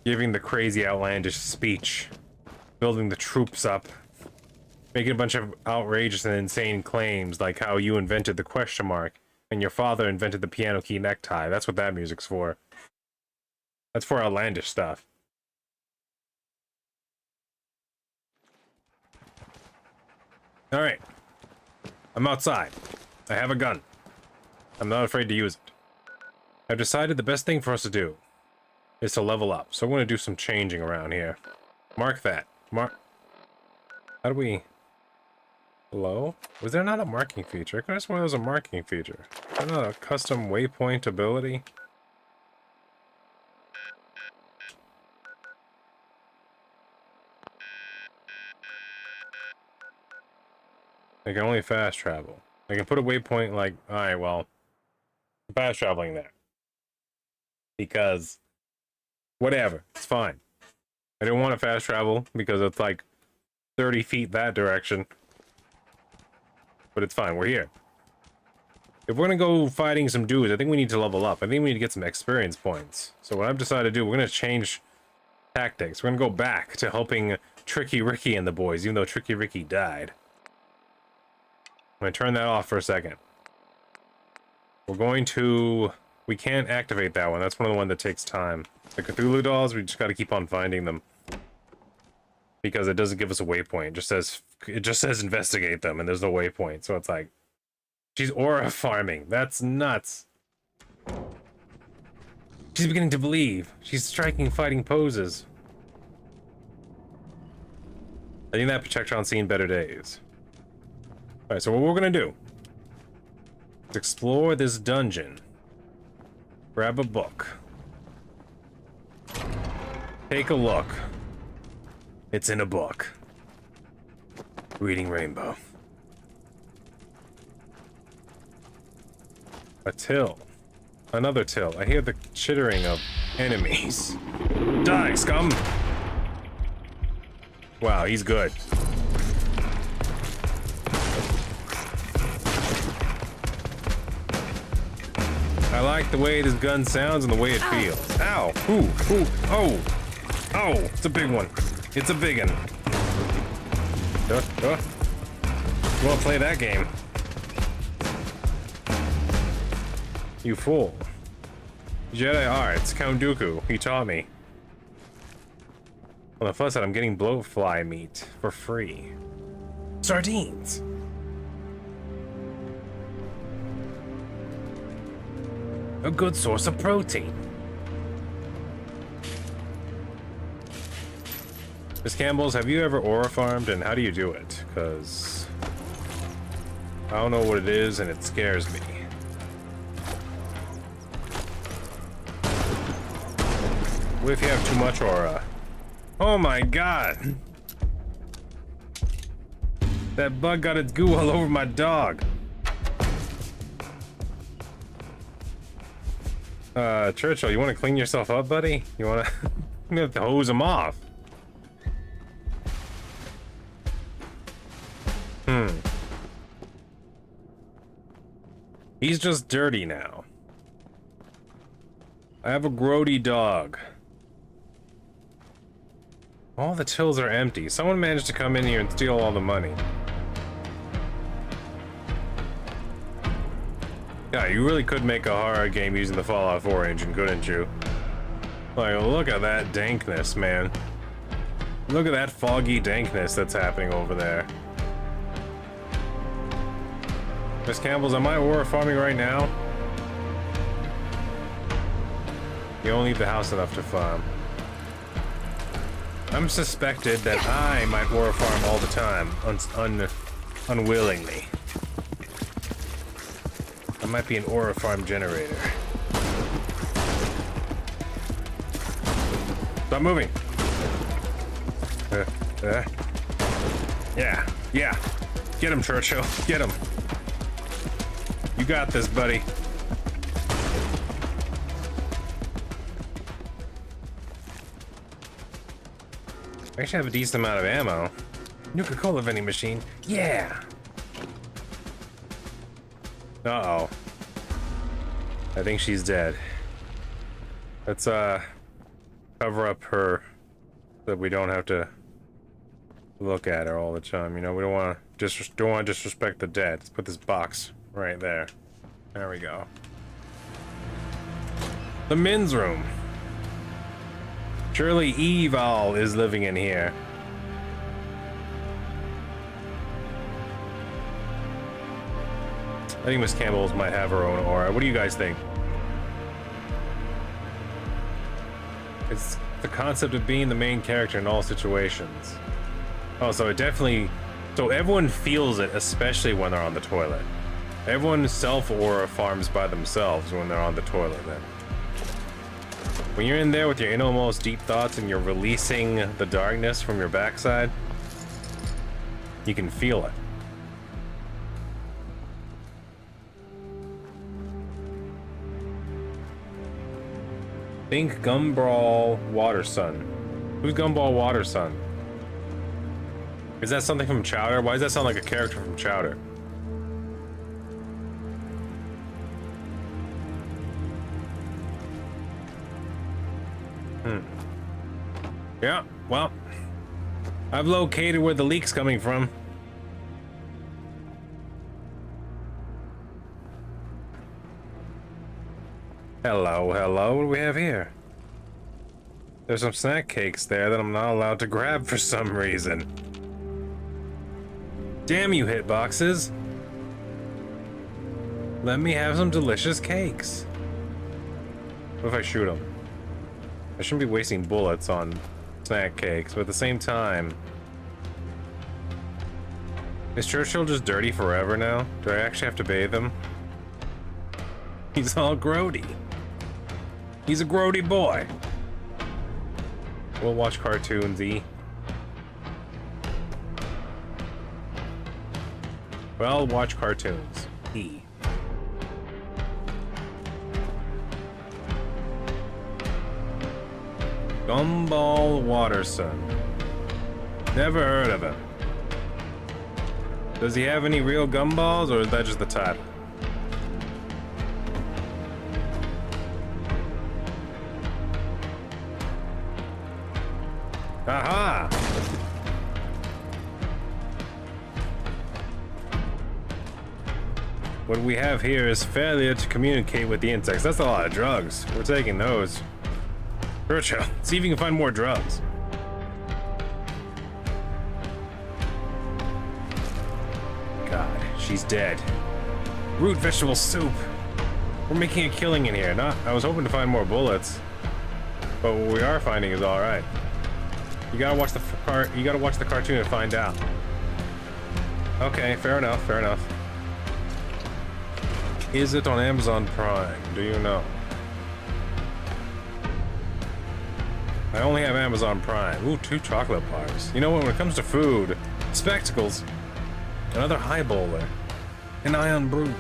giving the crazy outlandish speech, building the troops up, making a bunch of outrageous and insane claims like how you invented the question mark and your father invented the piano key necktie. That's what that music's for. That's for outlandish stuff. Alright. I'm outside. I have a gun. I'm not afraid to use it. I've decided the best thing for us to do is to level up. So I'm going to do some changing around here. Mark that. Mark. How do we... Hello? Was there not a marking feature? I could have sworn there was a marking feature. Is there not a custom waypoint ability? I can only fast travel. I can put a waypoint like, alright, well, I'm fast traveling there. Because, whatever, it's fine. I didn't want to fast travel because it's like 30 feet that direction. But it's fine, we're here. If we're gonna go fighting some dudes, I think we need to level up. I think we need to get some experience points. So what I've decided to do, we're gonna change tactics. We're gonna go back to helping Tricky Ricky and the boys, even though Tricky Ricky died. I'm gonna turn that off for a second. We're going to... We can't activate that one. That's one of the ones that takes time. The Cthulhu dolls, we just gotta keep on finding them. Because it doesn't give us a waypoint. It just says investigate them, and there's no waypoint. So it's like... She's aura farming. That's nuts. She's beginning to believe. She's striking fighting poses. I think that Protectron's seen better days. Alright, so what we're gonna do is explore this dungeon. Grab a book. Take a look. It's in a book. Reading Rainbow. A till. Another till. I hear the chittering of enemies. Die, scum! Wow, he's good. I like the way this gun sounds and the way it feels. Ow! Ooh! Ooh! Oh! Oh! It's a big one. It's a big one. You wanna play that game? You fool. Jedi arts, Count Dooku. He taught me. On the plus side, I'm getting blowfly meat for free. Sardines! A good source of protein. Miss Campbell's, have you ever aura farmed, and how do you do it? Because I don't know what it is, and it scares me. What if you have too much aura? Oh my god! That bug got its goo all over my dog. Churchill, you want to clean yourself up, buddy? You want to... You have to hose him off. He's just dirty now. I have a grody dog. All the tills are empty. Someone managed to come in here and steal all the money. Yeah, you really could make a horror game using the Fallout 4 engine, couldn't you? Like, look at that dankness, man. Look at that foggy dankness that's happening over there. Miss Campbell's, am I aura farming right now? You only leave the house enough to farm. I'm suspected that I might aura farm all the time, unwillingly. I might be an aura farm generator. Stop moving. Yeah. Get him, Churchill. Get him. You got this, buddy. I actually have a decent amount of ammo. Nuka-Cola vending machine. Yeah! Uh-oh. I think she's dead. Let's, cover up her so that we don't have to look at her all the time. You know, we don't want to disrespect the dead. Let's put this box right there. There we go. The men's room. Surely Evil is living in here. I think Miss Campbell's might have her own aura. What do you guys think? It's the concept of being the main character in all situations. Oh, so it definitely... So everyone feels it, especially when they're on the toilet. Everyone self-aura farms by themselves when they're on the toilet, then. When you're in there with your innermost deep thoughts and you're releasing the darkness from your backside, you can feel it. Think Gumball Watersun. Who's Gumball Watersun? Is that something from Chowder? Why does that sound like a character from Chowder? Yeah, well, I've located where the leak's coming from. Hello, hello, what do we have here? There's some snack cakes there that I'm not allowed to grab for some reason. Damn you, hitboxes. Let me have some delicious cakes. What if I shoot them? I shouldn't be wasting bullets on snack cakes, but at the same time... Is Churchill just dirty forever now? Do I actually have to bathe him? He's all grody. He's a grody boy. We'll watch cartoons, E. Well, watch cartoons, E. Gumball Watersun. Never heard of him. Does he have any real gumballs, or is that just the title? Aha! What we have here is failure to communicate with the insects. That's a lot of drugs. We're taking those. Churchill, see if you can find more drugs. God, she's dead. Root vegetable soup. We're making a killing in here. I was hoping to find more bullets, but what we are finding is all right. You gotta watch the cartoon and find out. Okay, fair enough, fair enough. Is it on Amazon Prime? Do you know? I only have Amazon Prime. Ooh, 2 chocolate bars. You know what, when it comes to food, spectacles, another high bowler, an ion brew.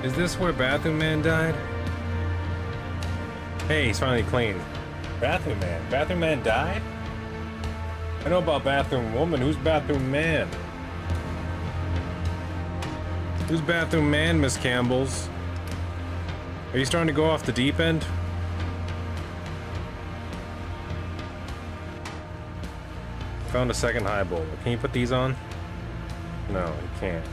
Is this where Bathroom Man died? Hey, he's finally clean. Bathroom Man? Bathroom Man died? I know about Bathroom Woman. Who's Bathroom Man? Who's Bathroom Man, Miss Campbell's? Are you starting to go off the deep end? Found a second high bowler. Can you put these on? No, you can't.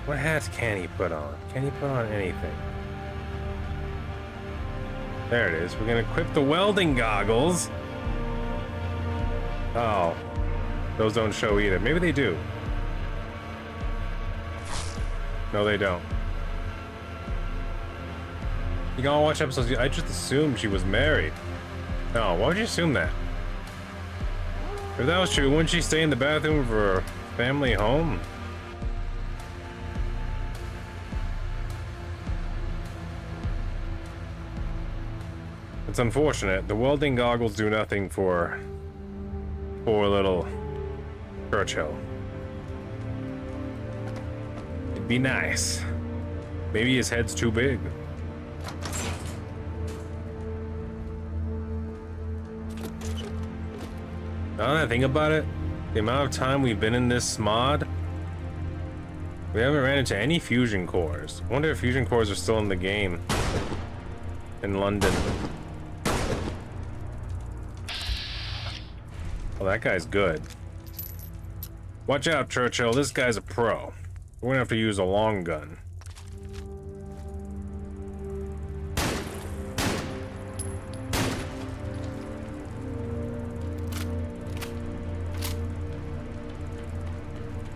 What hats can he put on? Can he put on anything? There it is. We're gonna equip the welding goggles. Oh, those don't show either. Maybe they do. No, they don't. You gotta watch episodes. I just assumed she was married. No, why would you assume that? If that was true, wouldn't she stay in the bathroom of her family home? It's unfortunate. The welding goggles do nothing for poor little Churchill. It'd be nice. Maybe his head's too big. Now that I think about it, the amount of time we've been in this mod, we haven't ran into any fusion cores. I wonder if fusion cores are still in the game in London. Well, that guy's good. Watch out, Churchill. This guy's a pro. We're gonna have to use a long gun.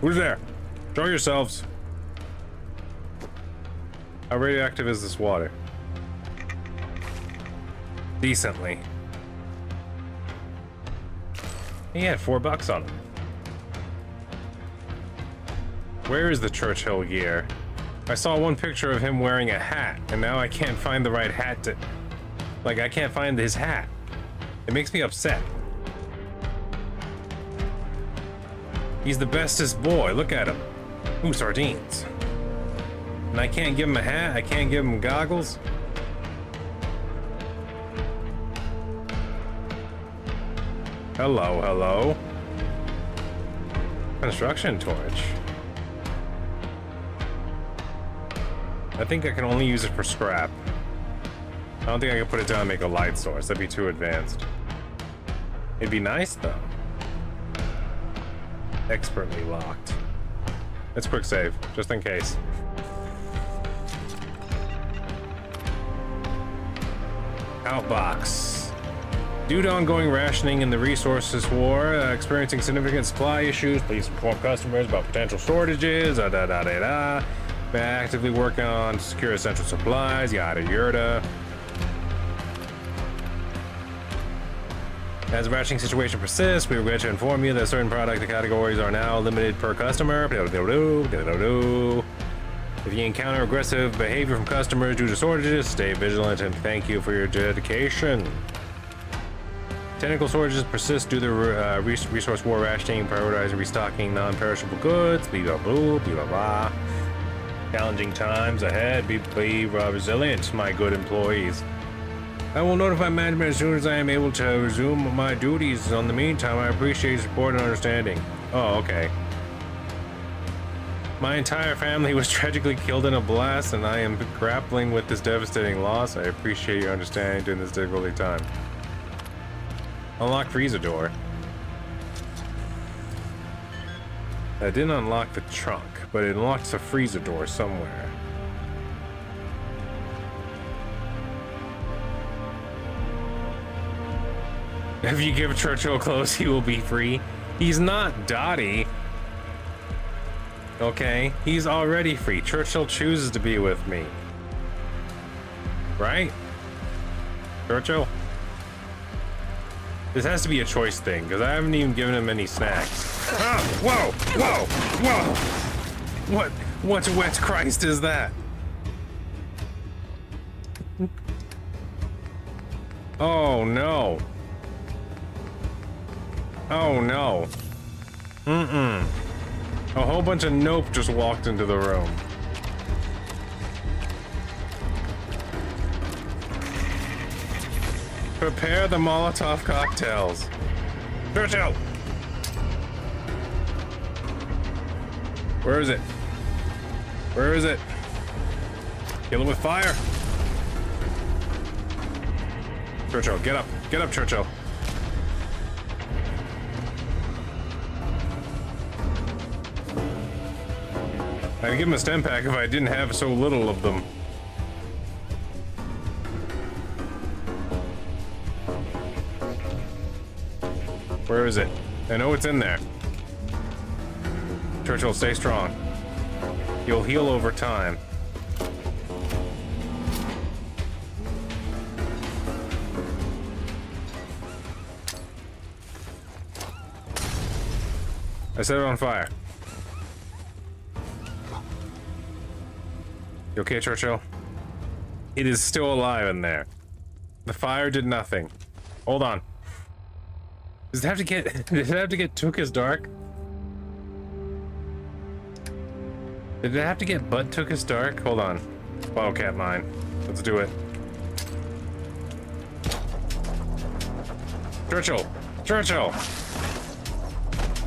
Who's there? Show yourselves. How radioactive is this water? Decently. He had $4 on him. Where is the Churchill gear? I saw one picture of him wearing a hat, and now I can't find the right hat to... Like, I can't find his hat. It makes me upset. He's the bestest boy. Look at him. Ooh, sardines. And I can't give him a hat. I can't give him goggles. Hello, hello. Construction torch. I think I can only use it for scrap. I don't think I can put it down and make a light source. That'd be too advanced. It'd be nice though. Expertly locked. Let's quick save, just in case. Outbox. Due to ongoing rationing in the resources war, experiencing significant supply issues, please inform customers about potential shortages, actively working on secure essential supplies, yada yada. As the rationing situation persists, we regret to inform you that certain product categories are now limited per customer. If you encounter aggressive behavior from customers due to shortages, stay vigilant and thank you for your dedication. Technical shortages persist due to resource war rationing, prioritizing restocking non-perishable goods, blah blah blah blah. Challenging times ahead, be resilient, my good employees. I will notify management as soon as I am able to resume my duties. In the meantime, I appreciate your support and understanding. Oh, okay. My entire family was tragically killed in a blast, and I am grappling with this devastating loss. I appreciate your understanding during this difficult time. Unlock freezer door. I didn't unlock the trunk, but it unlocks a freezer door somewhere. If you give Churchill clothes, he will be free. He's not Dottie. Okay, he's already free. Churchill chooses to be with me. Right? Churchill? This has to be a choice thing, because I haven't even given him any snacks. Ah! Whoa! Whoa! Whoa! What Christ is that? Oh no. Oh no. A whole bunch of nope just walked into the room. Prepare the Molotov cocktails. Churchill! Where is it? Where is it? Kill it with fire. Churchill, get up. Get up, Churchill. I'd give him a stem pack if I didn't have so little of them. Where is it? I know it's in there. Churchill, stay strong. You'll heal over time. I set it on fire. You okay, Churchill? It is still alive in there. The fire did nothing. Hold on. Does it have to get did it have to get took as dark? Did it have to get butt took as dark? Hold on. Bottle cap mine. Let's do it. Churchill! Churchill!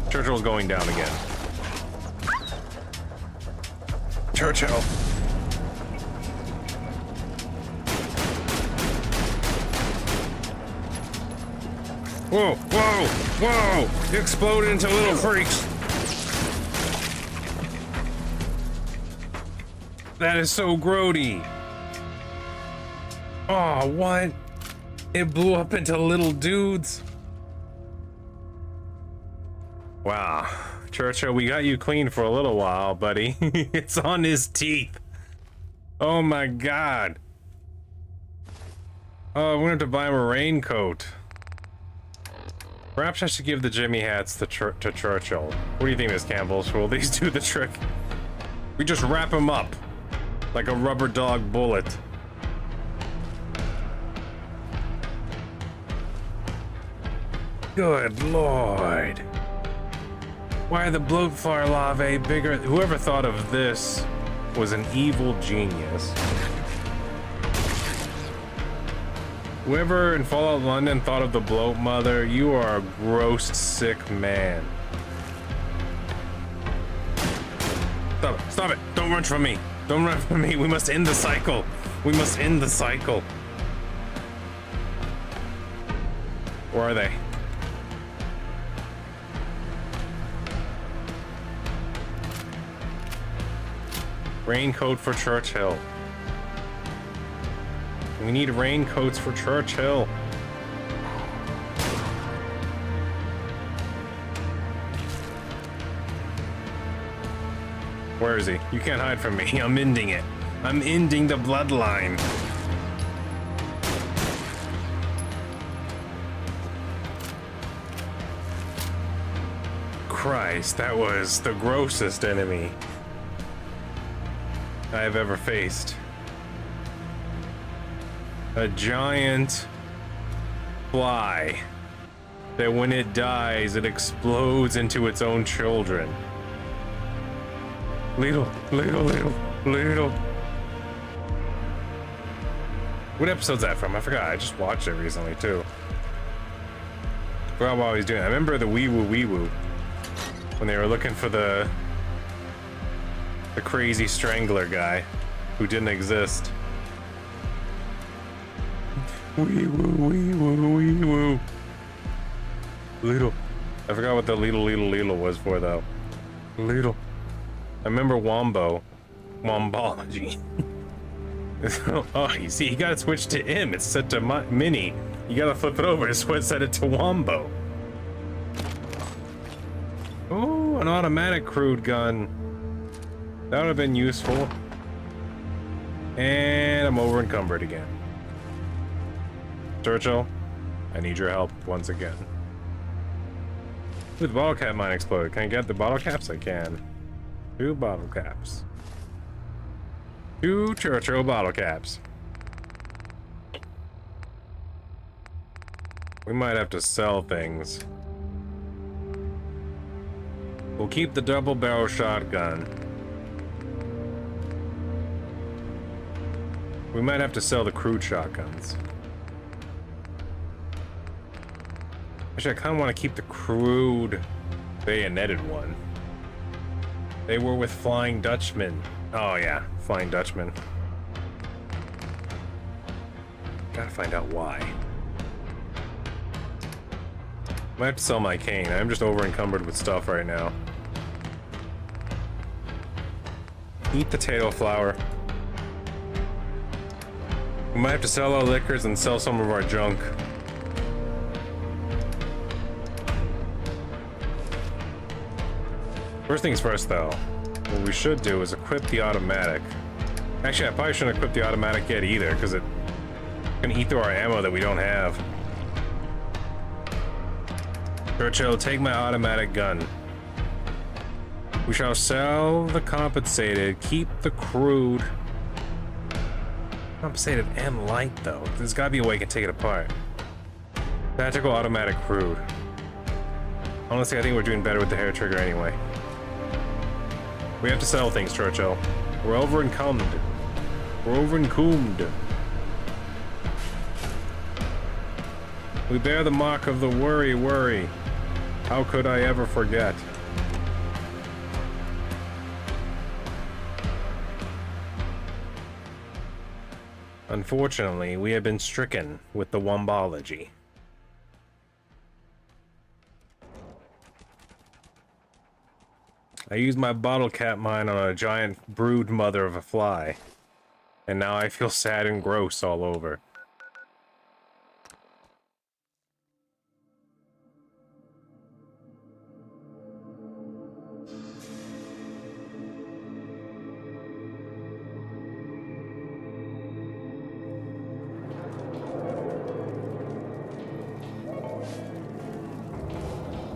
Churchill's going down again. Churchill! Whoa! Whoa! Whoa! You exploded into little freaks! That is so grody! Oh, what? It blew up into little dudes. Wow. Churchill, we got you clean for a little while, buddy. It's on his teeth. Oh my god. Oh, we're gonna have to buy him a raincoat. Perhaps I should give the Jimmy hats to Churchill. What do you think, Miss Campbell? Will these do the trick? We just wrap him up like a rubber dog bullet. Good lord. Why are the bloatfly larvae bigger? Whoever thought of this was an evil genius. Whoever in Fallout London thought of the bloat mother, you are a gross, sick man. Stop it, stop it. Don't run from me. Don't run from me. We must end the cycle. We must end the cycle. Where are they? Raincoat for Churchill. We need raincoats for Churchill. Where is he? You can't hide from me. I'm ending it. I'm ending the bloodline. Christ, that was the grossest enemy I have ever faced. A giant fly that when it dies, it explodes into its own children. Little. What episode's that from? I forgot. I just watched it recently too. Forgot what I was doing. I remember the wee woo when they were looking for the crazy strangler guy who didn't exist. Wee woo. Little. I forgot what the little was for though. Little. I remember Wombology. Oh, you see, you gotta switch to M. It's set to Mini. You gotta flip it over to set it to Wombo. Oh, an automatic crude gun. That would have been useful. And I'm over encumbered again. Churchill, I need your help once again. Ooh, the bottle cap mine exploded. Can I get the bottle caps? I can. 2 bottle caps. 2 Churchill bottle caps. We might have to sell things. We'll keep the double barrel shotgun. We might have to sell the crude shotguns. Actually, I kind of want to keep the crude bayoneted one. They were with Flying Dutchman. Oh yeah, Flying Dutchman. Gotta find out why. Might have to sell my cane. I'm just over encumbered with stuff right now. Eat potato flour. We might have to sell our liquors and sell some of our junk. First things first though, what we should do is equip the automatic. Actually, I probably shouldn't equip the automatic yet either, because it's gonna eat through our ammo that we don't have. Churchill, take my automatic gun. We shall sell the compensated, keep the crude. Compensated and light though. There's gotta be a way I can take it apart. Tactical automatic crude. Honestly, I think we're doing better with the hair trigger anyway. We have to sell things, Churchill. We're over encumbered. We're over encumbered. We bear the mark of the worry. How could I ever forget? Unfortunately, we have been stricken with the wombology. I used my bottle cap mine on a giant brood mother of a fly, and now I feel sad and gross all over.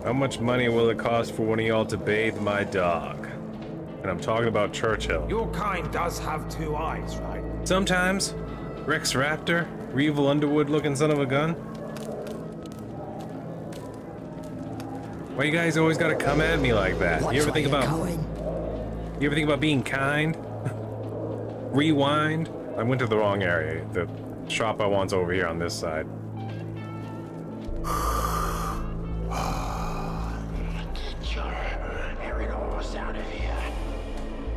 How much money will it cost for one of y'all to bathe my dog? And I'm talking about Churchill. Your kind does have two eyes, right? Sometimes. Rex Raptor, Reval Underwood looking son of a gun. Why you guys always gotta come at me like that? You ever think about being kind? Rewind? I went to the wrong area. The shop I want's over here on this side.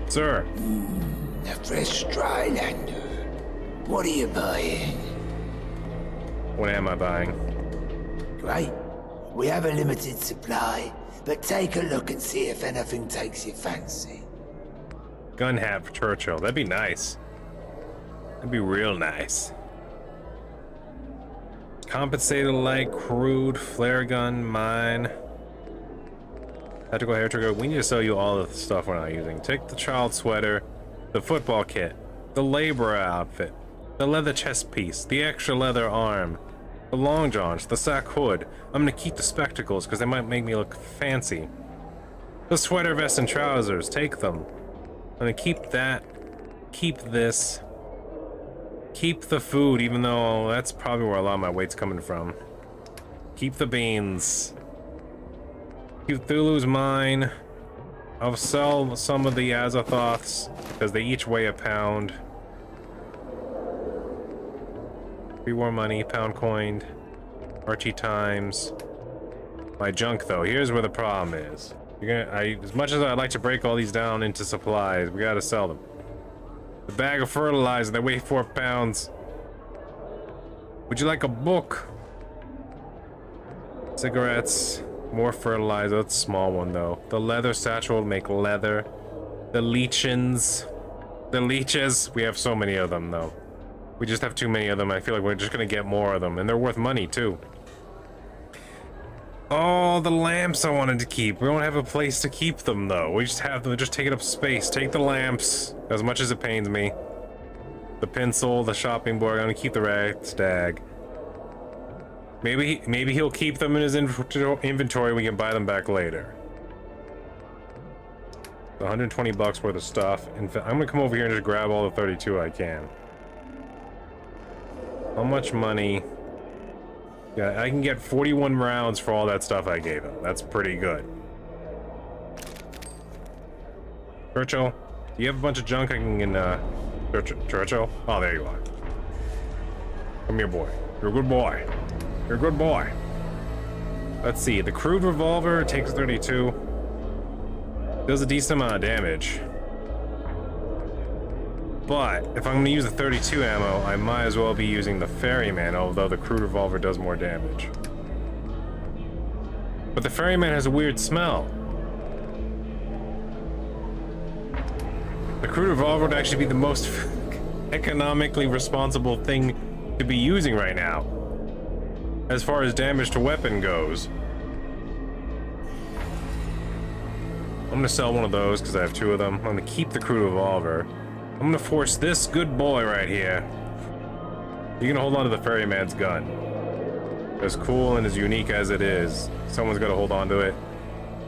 Sir. A fresh Drylander. What are you buying? What am I buying? Great. We have a limited supply, but take a look and see if anything takes your fancy. Gun hat for Churchill. That'd be nice. That'd be real nice. Compensated light, crude, flare gun, mine. Tactical hair trigger. We need to sell you all of the stuff we're not using. Take the child sweater, the football kit, the laborer outfit, the leather chest piece, the extra leather arm, the long johns, the sack hood. I'm gonna keep the spectacles because they might make me look fancy. The sweater vest and trousers. Take them. I'm gonna keep that. Keep this. Keep the food, even though that's probably where a lot of my weight's coming from. Keep the beans. Cthulhu's mine. I'll sell some of the Azathoths because they each weigh a pound. Pre-war money, pound coined. Archie times. My junk though, here's where the problem is. As much as I'd like to break all these down into supplies, we gotta sell them. The bag of fertilizer, they weigh 4 pounds. Would you like a book? Cigarettes. More fertilizer, that's a small one though. The leather satchel will make leather. The leeches, we have so many of them though. We just have too many of them. I feel like we're just gonna get more of them, and they're worth money too. Oh, the lamps I wanted to keep. We don't have a place to keep them though. We just have them just taking up space. Take the lamps, as much as it pains me. The pencil, the shopping board, I'm gonna keep the rat stag. Maybe he'll keep them in his inventory. We can buy them back later. 120 bucks worth of stuff. In fact, I'm gonna come over here and just grab all the 32 I can. How much money? Yeah, I can get 41 rounds for all that stuff I gave him. That's pretty good. Churchill, do you have a bunch of junk I can Churchill? Oh, there you are. Come here, boy. You're a good boy. You're a good boy. Let's see. The crude revolver takes 32. Does a decent amount of damage. But if I'm going to use the 32 ammo, I might as well be using the ferryman, although the crude revolver does more damage. But the ferryman has a weird smell. The crude revolver would actually be the most economically responsible thing to be using right now, as far as damage to weapon goes. I'm gonna sell one of those because I have 2 of them. I'm gonna keep the crude revolver. I'm gonna force this good boy right here. You're gonna hold on to the ferryman's gun. As cool and as unique as it is, someone's gotta hold on to it.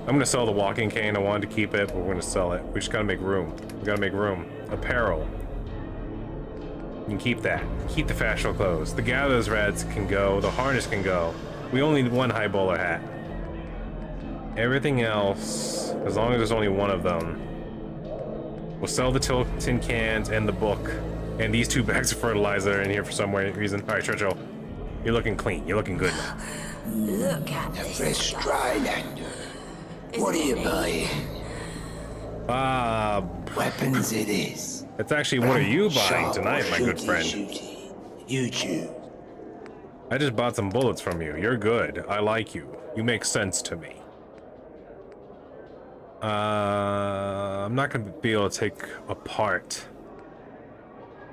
I'm gonna sell the walking cane. I wanted to keep it, but we're gonna sell it. We just gotta make room. We gotta make room. Apparel. You can keep that. Keep the fashionable clothes. The gatherer's reds can go. The harness can go. We only need 1 high bowler hat. Everything else, as long as there's only 1 of them, we'll sell the tin cans and the book. And these 2 bags of fertilizer in here for some reason. All right, Churchill. You're looking clean. You're looking good now. Look at A this fresh stuff. Drylander. What are you buying? Weapons it is. It's actually what are you buying Sharp tonight, or my good shooty, friend? shooty. You choose. I just bought some bullets from you. You're good. I like you. You make sense to me. I'm not gonna be able to take apart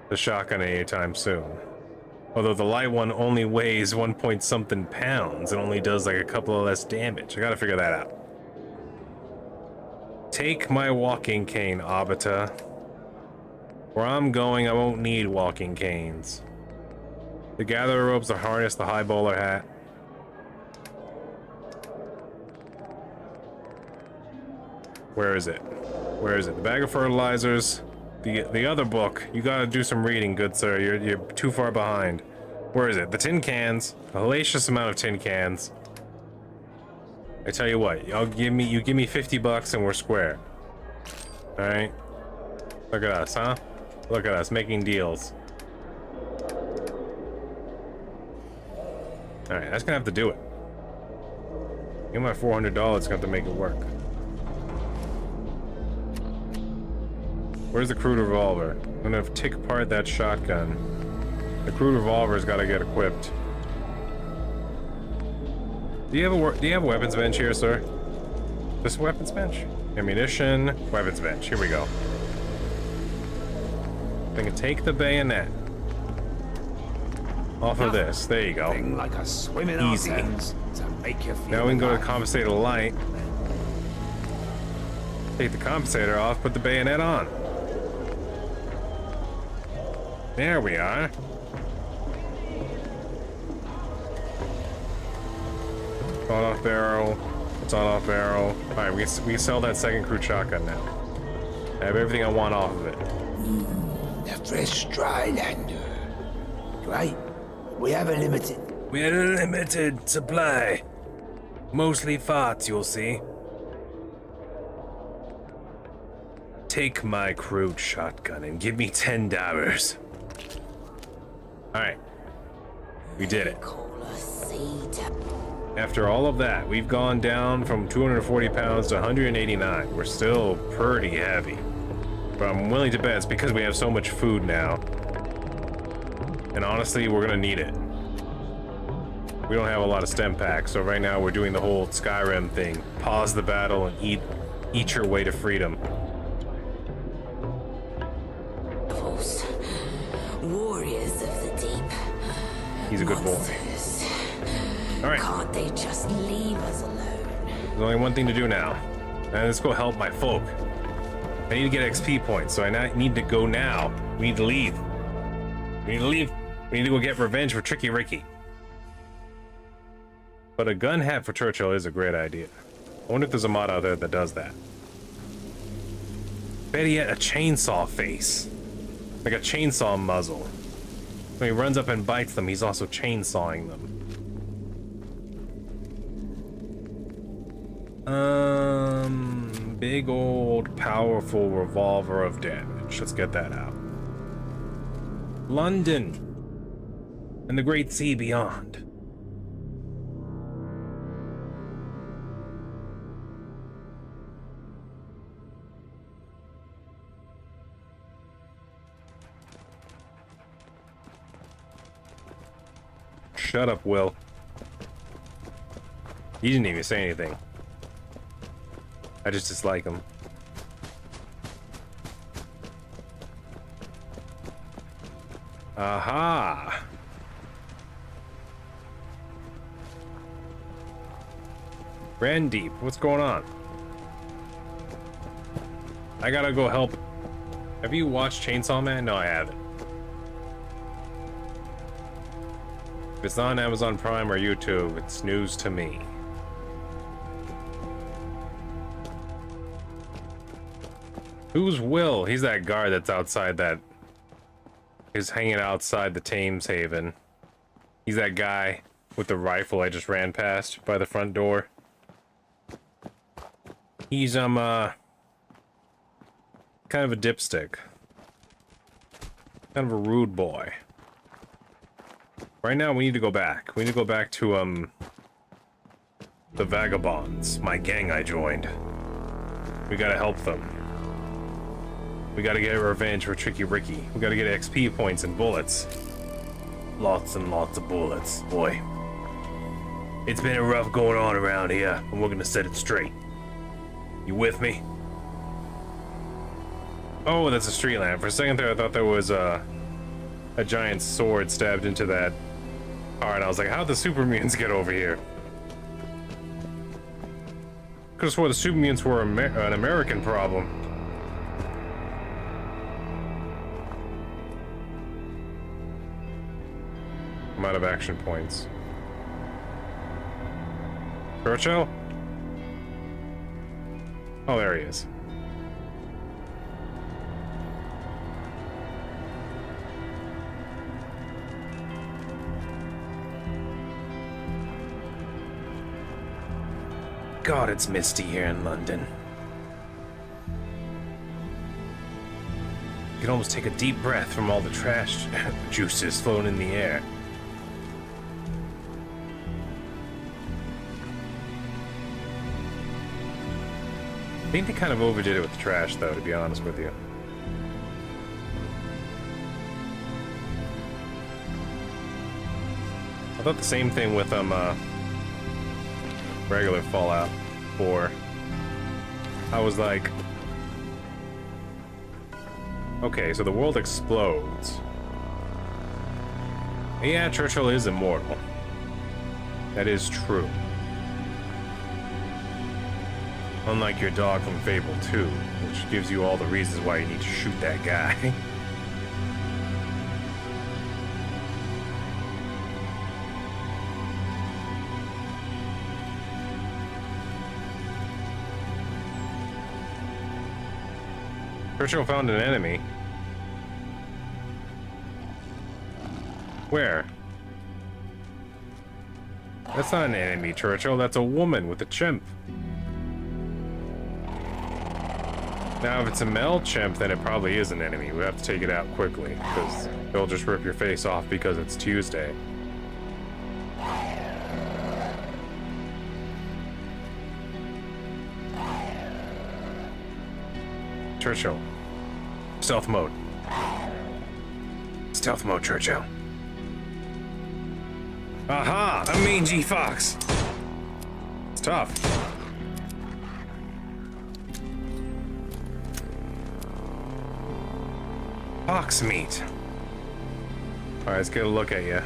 the shotgun anytime soon. Although the light one only weighs 1 point something pounds and only does like a couple of less damage. I gotta figure that out. Take my walking cane, Abita. Where I'm going, I won't need walking canes. The gatherer robes, the harness, the high bowler hat. Where is it? Where is it? The bag of fertilizers. The other book. You gotta do some reading, good sir. You're too far behind. Where is it? The tin cans. A hellacious amount of tin cans. I tell you what, you give me 50 bucks and we're square. All right. Look at us, huh? Look at us making deals. All right, that's gonna have to do it. Give my $400. Gonna have to make it work. Where's the crude revolver? I'm gonna take apart that shotgun. The crude revolver's gotta get equipped. Do you have a weapons bench here, sir? This weapons bench? Ammunition, weapons bench. Here we go. I can take the bayonet off of this. There you go. Thing like a swimming Easy. ends to make you feel Now we can go to alive. compensator light. Take the compensator off, put the bayonet on. There we are. On off barrel. It's on off barrel. Alright, we can sell that second crude shotgun now. I have everything I want off of it. A fresh Drylander. Great. We have a limited. We had a limited supply. Mostly farts, you'll see. Take my crude shotgun and give me $10. Alright. We did it. After all of that, we've gone down from 240 pounds to 189. We're still pretty heavy. But I'm willing to bet it's because we have so much food now. And honestly, we're gonna need it. We don't have a lot of stem packs, so right now we're doing the whole Skyrim thing. Pause the battle and eat your way to freedom. Warriors of the deep. He's a good boy. Alright. Can't they just leave us alone? There's only one thing to do now. And let's go help my folk. I need to get XP points, so I need to go now. We need to leave. We need to leave. We need to go get revenge for Tricky Ricky. But a gun hat for Churchill is a great idea. I wonder if there's a mod out there that does that. Better yet, a chainsaw face. Like a chainsaw muzzle. When he runs up and bites them, he's also chainsawing them. Big old powerful revolver of damage. Let's get that out. London and the great sea beyond. Shut up, Will. He didn't even say anything. I just dislike him. Aha! Ran deep. What's going on? I gotta go help. Have you watched Chainsaw Man? No, I haven't. If it's on Amazon Prime or YouTube, it's news to me. Who's Will? He's that guard that's outside that... He's hanging outside the Thameshaven. He's that guy with the rifle I just ran past by the front door. He's, kind of a dipstick. Kind of a rude boy. Right now, we need to go back. We need to go back to, the Vagabonds, my gang I joined. We gotta help them. We gotta get revenge for Tricky Ricky. We gotta get XP points and bullets. Lots and lots of bullets, boy. It's been a rough going on around here, and we're gonna set it straight. You with me? Oh, that's a street lamp. For a second there, I thought there was a giant sword stabbed into that car, and I was like, how'd the super mutants get over here? Could've swore the super mutants were an American problem. I'm out of action points. Churchill? Oh, there he is. God, it's misty here in London. You can almost take a deep breath from all the trash juices floating in the air. I think they kind of overdid it with the trash, though, to be honest with you. I thought the same thing with regular Fallout 4. I was like, okay, so the world explodes. Yeah, Churchill is immortal. That is true. Unlike your dog from Fable 2, which gives you all the reasons why you need to shoot that guy. Churchill found an enemy. Where? That's not an enemy, Churchill. That's a woman with a chimp. Now, if it's a male chimp, then it probably is an enemy. We have to take it out quickly, because they'll just rip your face off because it's Tuesday. Churchill. Stealth mode. Stealth mode, Churchill. Aha! A mangy fox! It's tough. Fox meat. Alright, let's get a look at you.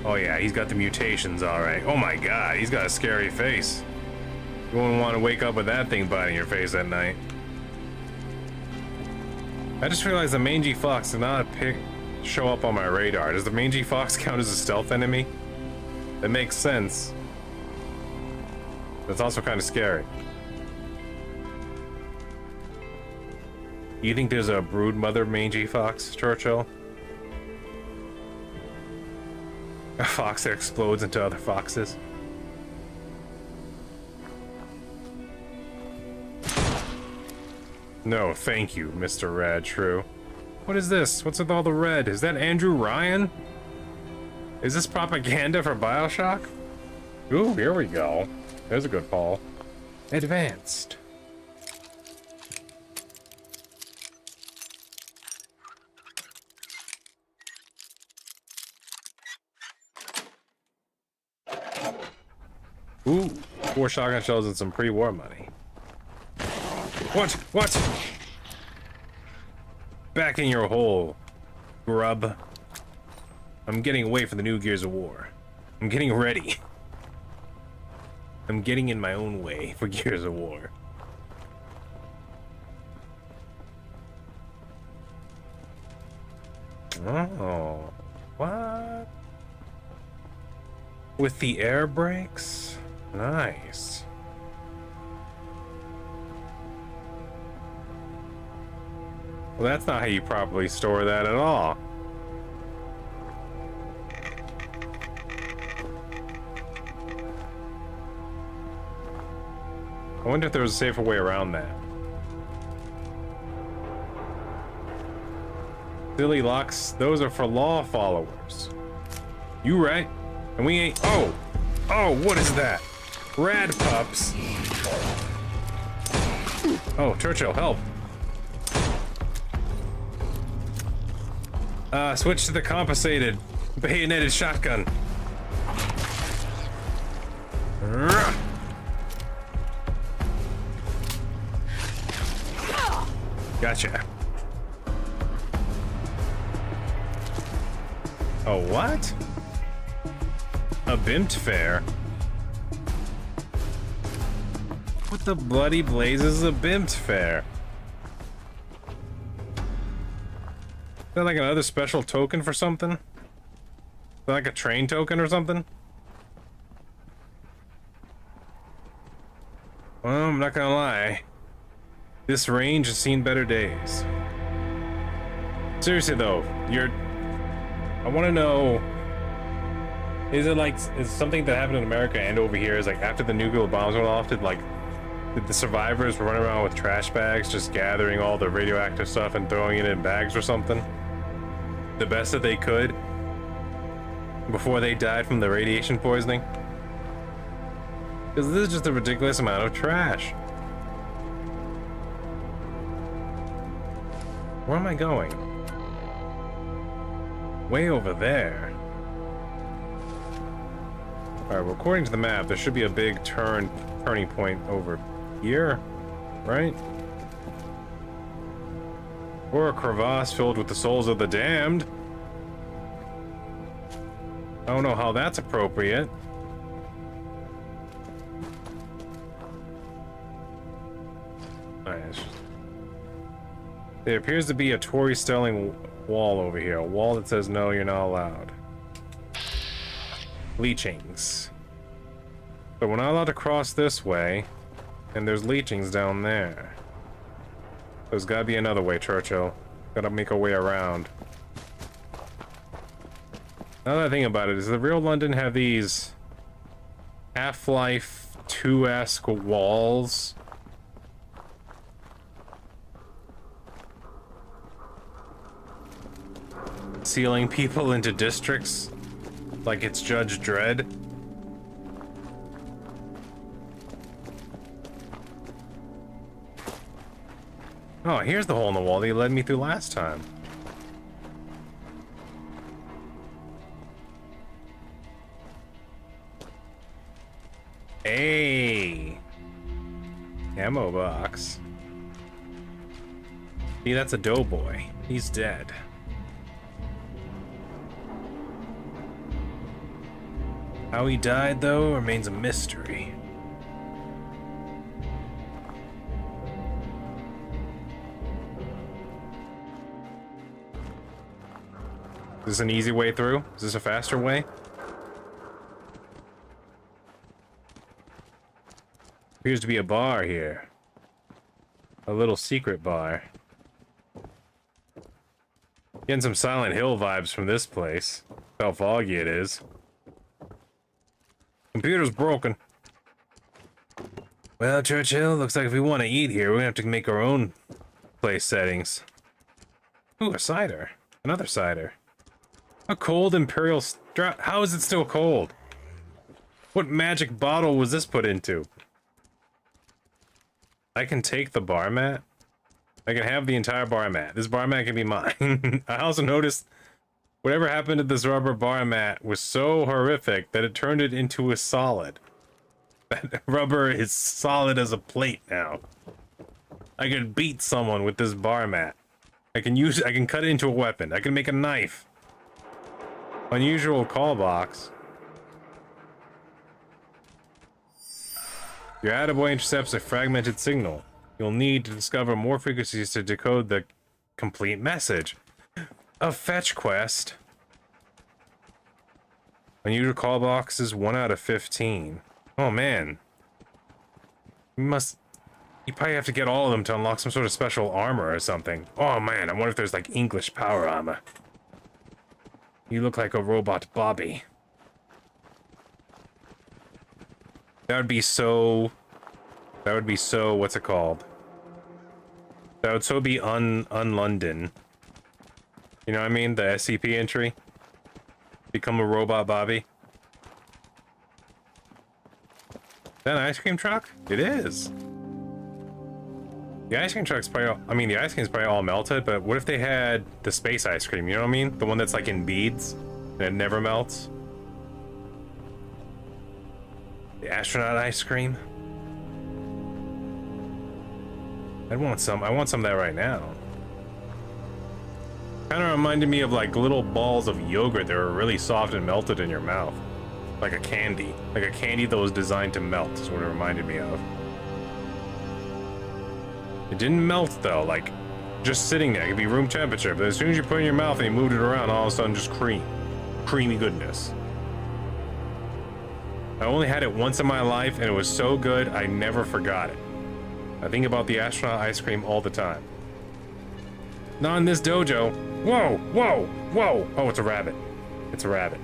Oh yeah, he's got the mutations, alright. Oh my god, he's got a scary face. You wouldn't want to wake up with that thing biting your face at night. I just realized the mangy fox did not show up on my radar. Does the mangy fox count as a stealth enemy? That makes sense. That's also kind of scary. You think there's a brood mother mangy fox, Churchill? A fox that explodes into other foxes? No, thank you, Mr. Rad True. What is this? What's with all the red? Is that Andrew Ryan? Is this propaganda for BioShock? Ooh, here we go. There's a good call. Advanced. Ooh, 4 shotgun shells and some pre-war money. What? What? Back in your hole, grub. I'm getting away from the new Gears of War. I'm getting ready. I'm getting in my own way for Gears of War. Oh, what? With the air brakes? Nice. Well, that's not how you properly store that at all. I wonder if there was a safer way around that. Silly locks, those are for law followers. You right? And we ain't. Oh! Oh, what is that? Rad pups. Oh, Churchill, help. Switch to the compensated bayoneted shotgun. Gotcha. Oh, what? A Bimpt fair? What the bloody blazes is a Bimpt fair? Is that like another special token for something? Is that like a train token or something? Well, I'm not gonna lie. This range has seen better days. Seriously though, I want to know, is something that happened in America and over here is like after the nuclear bombs went off, did the survivors run around with trash bags just gathering all the radioactive stuff and throwing it in bags or something? The best that they could before they died from the radiation poisoning? Because this is just a ridiculous amount of trash. Where am I going? Way over there. Alright, well, according to the map, there should be a big turning point over here, right? Or a crevasse filled with the souls of the damned. I don't know how that's appropriate. There appears to be a Tory Sterling wall over here. A wall that says no, you're not allowed. Leechings. But we're not allowed to cross this way. And there's leechings down there. There's gotta be another way, Churchill. Gotta make our way around. Now that I think about it, does the real London have these Half-Life 2-esque walls? Sealing people into districts like it's Judge Dredd. Oh, here's the hole in the wall that you led me through last time. Hey, ammo box. See, that's a doughboy. He's dead. How he died, though, remains a mystery. Is this an easy way through? Is this a faster way? Appears to be a bar here. A little secret bar. Getting some Silent Hill vibes from this place. How foggy it is. Computer's broken. Well, Churchill, looks like if we want to eat here, we're gonna have to make our own place settings. Ooh, a cider. Another cider. A cold Imperial Stout. How is it still cold? What magic bottle was this put into? I can take the bar mat? I can have the entire bar mat. This bar mat can be mine. I also noticed whatever happened to this rubber bar mat was so horrific that it turned it into a solid. That rubber is solid as a plate now. I could beat someone with this bar mat. I can cut it into a weapon. I can make a knife. Unusual call box. Your attaboy intercepts a fragmented signal. You'll need to discover more frequencies to decode the complete message. A fetch quest. Unusual call box is 1 out of 15. Oh man. You probably have to get all of them to unlock some sort of special armor or something. Oh man, I wonder if there's like English power armor. You look like a robot Bobby. That would be so, what's it called? That would so be un-London. You know what I mean? The SCP entry. Become a robot Bobby. Is that an ice cream truck? It is. The ice cream truck's probably all, I mean, the ice cream's probably all melted, but what if they had the space ice cream, you know what I mean? The one that's like in beads and it never melts. The astronaut ice cream. I want some of that right now. Kind of reminded me of like little balls of yogurt that were really soft and melted in your mouth. Like a candy. Like a candy that was designed to melt is what it reminded me of. It didn't melt though, like just sitting there. It could be room temperature, but as soon as you put it in your mouth and you moved it around, all of a sudden just creamy goodness. I only had it once in my life and it was so good I never forgot it. I think about the astronaut ice cream all the time. Not in this dojo. Whoa, whoa, whoa. Oh, it's a rabbit. It's a rabbit.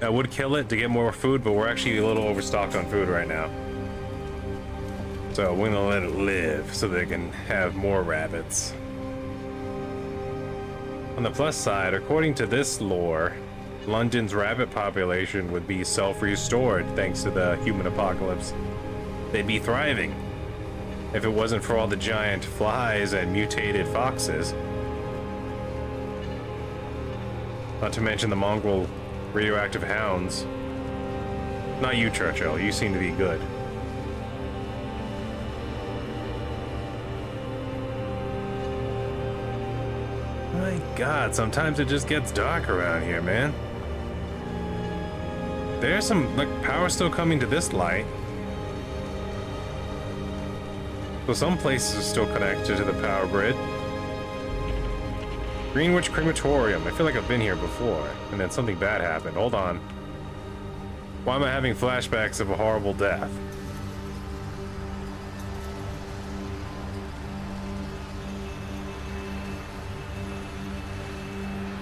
I would kill it to get more food, but we're actually a little overstocked on food right now. So we're gonna let it live so they can have more rabbits. On the plus side, according to this lore, London's rabbit population would be self-restored thanks to the human apocalypse. They'd be thriving if it wasn't for all the giant flies and mutated foxes. Not to mention the mongrel radioactive hounds. Not you, Churchill. You seem to be good. My God, sometimes it just gets dark around here, man. There's some, like, power still coming to this light. So some places are still connected to the power grid. Greenwich Crematorium. I feel like I've been here before, and then something bad happened. Hold on. Why am I having flashbacks of a horrible death?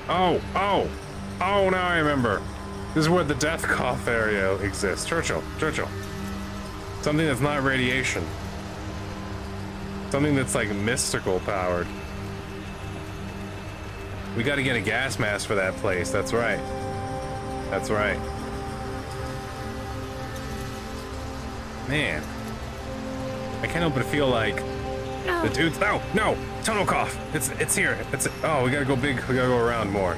Oh, now I remember. This is where the death cough area exists. Churchill. Something that's not radiation. Something that's like mystical powered. We gotta get a gas mask for that place. That's right. Man. I can't help but feel like the dude's, no, tunnel cough. It's here. Oh, we gotta go big. We gotta go around more.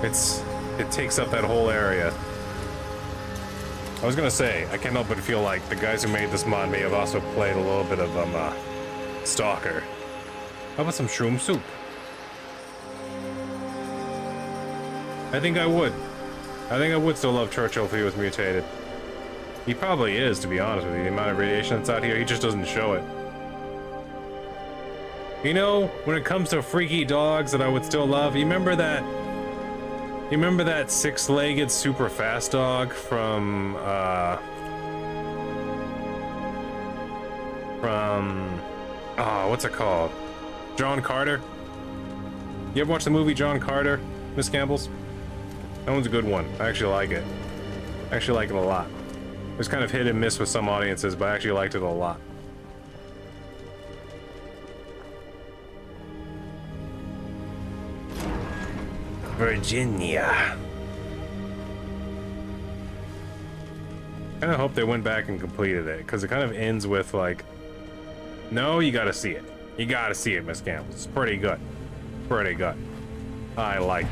It takes up that whole area. I was gonna say, I can't help but feel like the guys who made this mod may have also played a little bit of Stalker. How about some shroom soup? I think I would still love Churchill if he was mutated. He probably is, to be honest with you. The amount of radiation that's out here, he just doesn't show it. You know, when it comes to freaky dogs that I would still love, you remember that six-legged super fast dog from what's it called? John Carter? You ever watch the movie John Carter, Miss Campbell's? That one's a good one. I actually like it. I actually like it a lot. It was kind of hit and miss with some audiences, but I actually liked it a lot. Virginia. I kind of hope they went back and completed it, because it kind of ends with like, no, you gotta see it. You gotta see it, Miss Campbell. It's pretty good. Pretty good. I like it.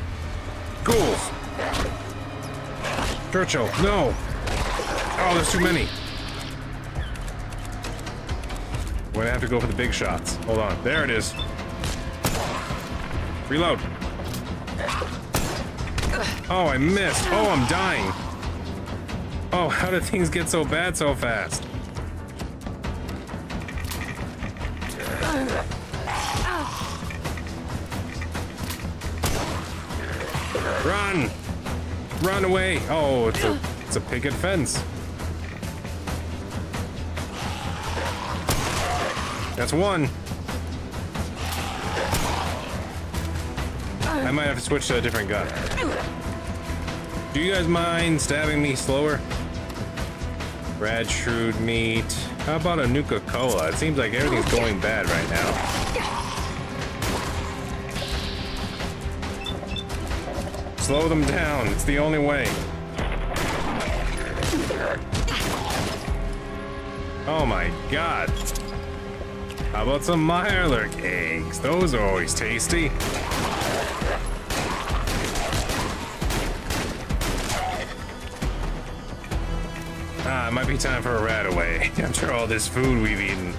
Ghouls! Churchill, no! Oh, there's too many. We're gonna have to go for the big shots. Hold on. There it is. Reload. Oh, I missed. Oh, I'm dying. Oh, how did things get so bad so fast? Run! Run away! Oh, it's a picket fence. That's one. I might have to switch to a different gun. Do you guys mind stabbing me slower? Rad shrewd meat. How about a Nuka-Cola? It seems like everything's going bad right now. Slow them down. It's the only way. Oh my god. How about some Mirelurk eggs? Those are always tasty. It might be time for a rat away after all this food we've eaten.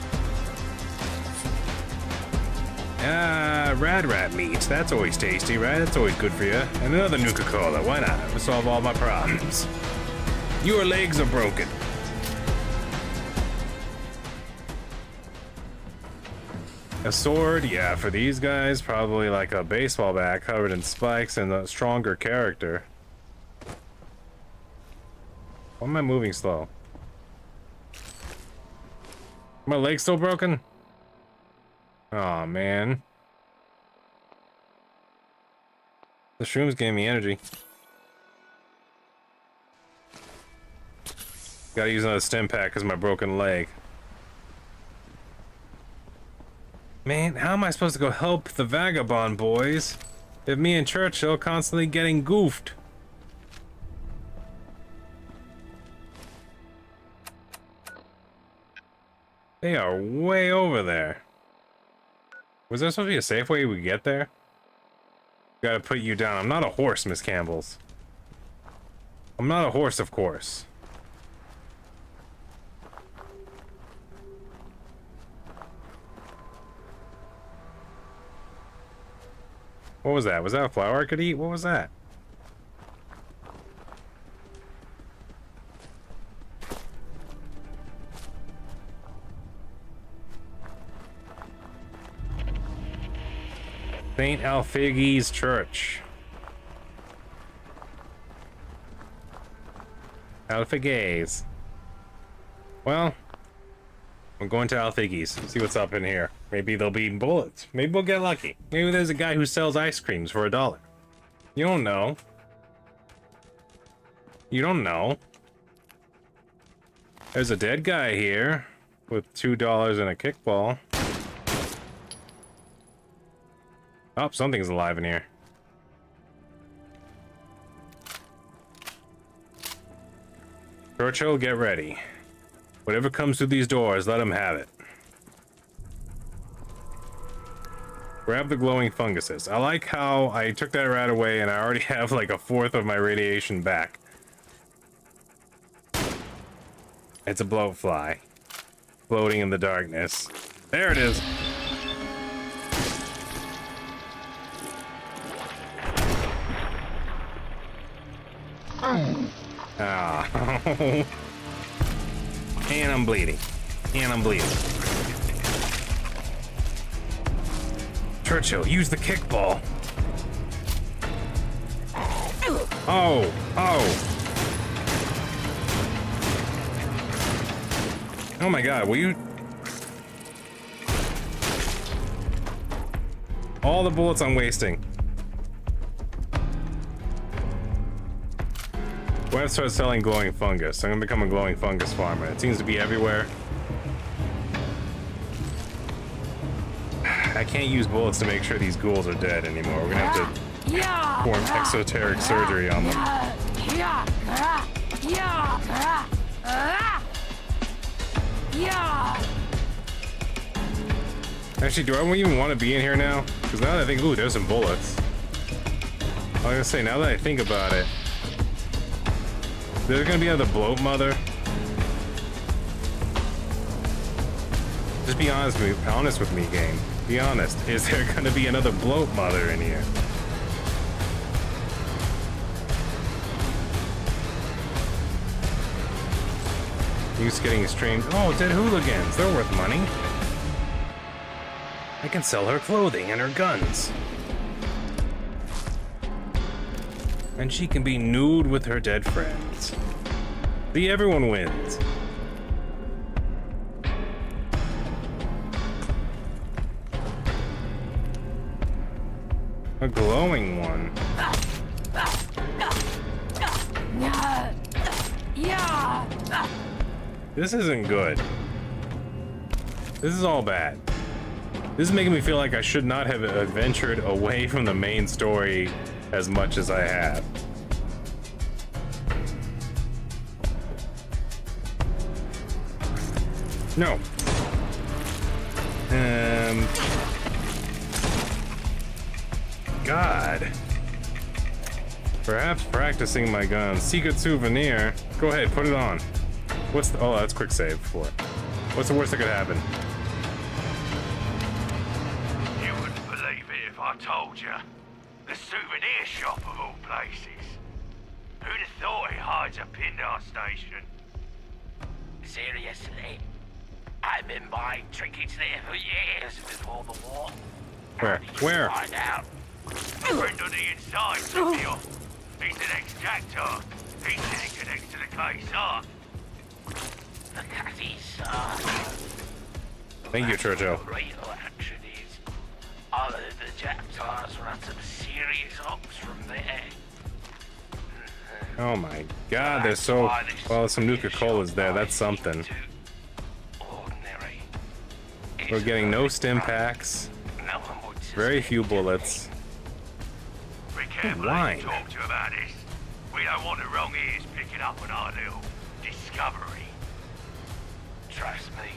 Rat meat. That's always tasty, right? That's always good for you. And another Nuka-Cola. Why not? It'll solve all my problems. Your legs are broken. A sword? Yeah, for these guys, probably like a baseball bat covered in spikes and a stronger character. Why am I moving slow? My leg's still broken? Aw, man. The shrooms gave me energy. Gotta use another stim pack because of my broken leg. Man, how am I supposed to go help the vagabond boys if me and Churchill are constantly getting goofed? They are way over there. Was there supposed to be a safe way we get there? Gotta put you down. I'm not a horse, Miss Campbell's. I'm not a horse, of course. What was that? Was that a flower I could eat? What was that? St. Alfighi's Church. Alfighi's. Well, I'm going to Alfighi's. See what's up in here. Maybe there'll be bullets. Maybe we'll get lucky. Maybe there's a guy who sells ice creams for $1. You don't know. You don't know. There's a dead guy here with $2 and a kickball. Oh, something's alive in here. Churchill, get ready. Whatever comes through these doors, let him have it. Grab the glowing funguses. I like how I took that rat away and I already have like a fourth of my radiation back. It's a bloatfly. Floating in the darkness. There it is! Ah. And I'm bleeding. And I'm bleeding. Churchill, use the kickball. Oh, oh. Oh my god, will you... All the bullets I'm wasting. We're gonna start selling glowing fungus. I'm gonna become a glowing fungus farmer. It seems to be everywhere. I can't use bullets to make sure these ghouls are dead anymore. We're gonna have to perform exoteric surgery on them. Actually, do I even want to be in here now? Because now that I think, ooh, there's some bullets. I was gonna say, now that I think about it, there's gonna be another bloat mother. Just be honest with me, game. Be honest. Is there gonna be another bloat mother in here? Use getting streamed. Oh, dead hooligans. They're worth money. I can sell her clothing and her guns. And she can be nude with her dead friends. See, everyone wins. A glowing one. This isn't good. This is all bad. This is making me feel like I should not have adventured away from the main story as much as I have. No. God. Perhaps practicing my gun. Secret souvenir. Go ahead, put it on. What's the... Oh, that's quick save for it. What's the worst that could happen? You wouldn't believe it if I told you. The souvenir shop of all places. Who'd have thought it hides up in our station? Seriously? I've been buying trinkets there for years before the war. Where? Where? Find out. A friend on the inside took me off. He's an ex-Jactar. He said it connects to the KSR. The KSR. Thank you, Churchill. Real action is. Other the Jactars run some serious ops from there. Oh my God, there's so... Well, some Nuka-Cola's there, that's something. We're getting no stim packs. Very few bullets. Be careful how you talk to about this. We don't want the wrong ears picking up on our little discovery. Trust me,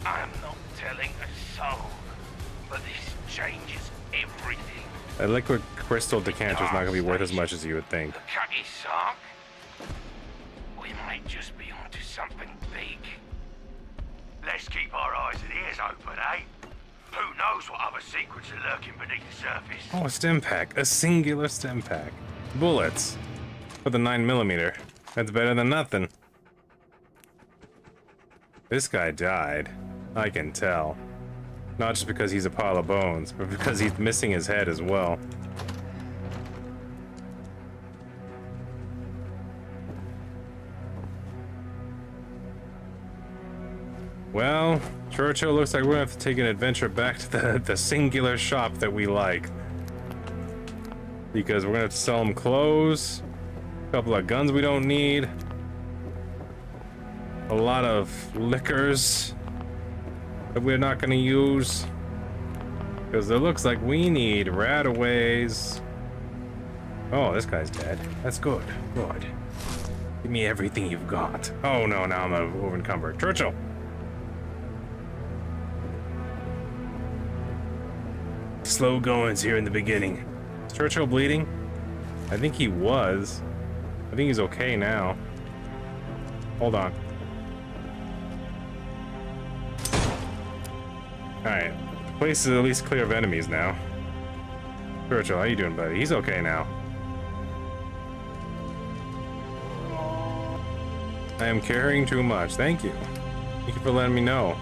I'm not telling a soul. But this changes everything. A liquid crystal decanter's not gonna be worth as much as you would think. The KSR? We might just be onto something big. Let's keep our eyes and ears open, eh? Who knows what other secrets are lurking beneath the surface? Oh, a stim pack. A singular stim pack. Bullets. For the 9mm. That's better than nothing. This guy died. I can tell. Not just because he's a pile of bones, but because he's missing his head as well. Well, Churchill, looks like we're gonna have to take an adventure back to the singular shop that we like. Because we're gonna have to sell him clothes, a couple of guns we don't need, a lot of liquors that we're not gonna use. Because it looks like we need rataways. Oh, this guy's dead. That's good. Good. Give me everything you've got. Oh no, now I'm over encumbered. Churchill! Slow goings here in the beginning. Is Churchill bleeding? I think he was. I think he's okay now. Hold on. Alright. The place is at least clear of enemies now. Churchill, how you doing, buddy? He's okay now. I am carrying too much. Thank you. Thank you for letting me know.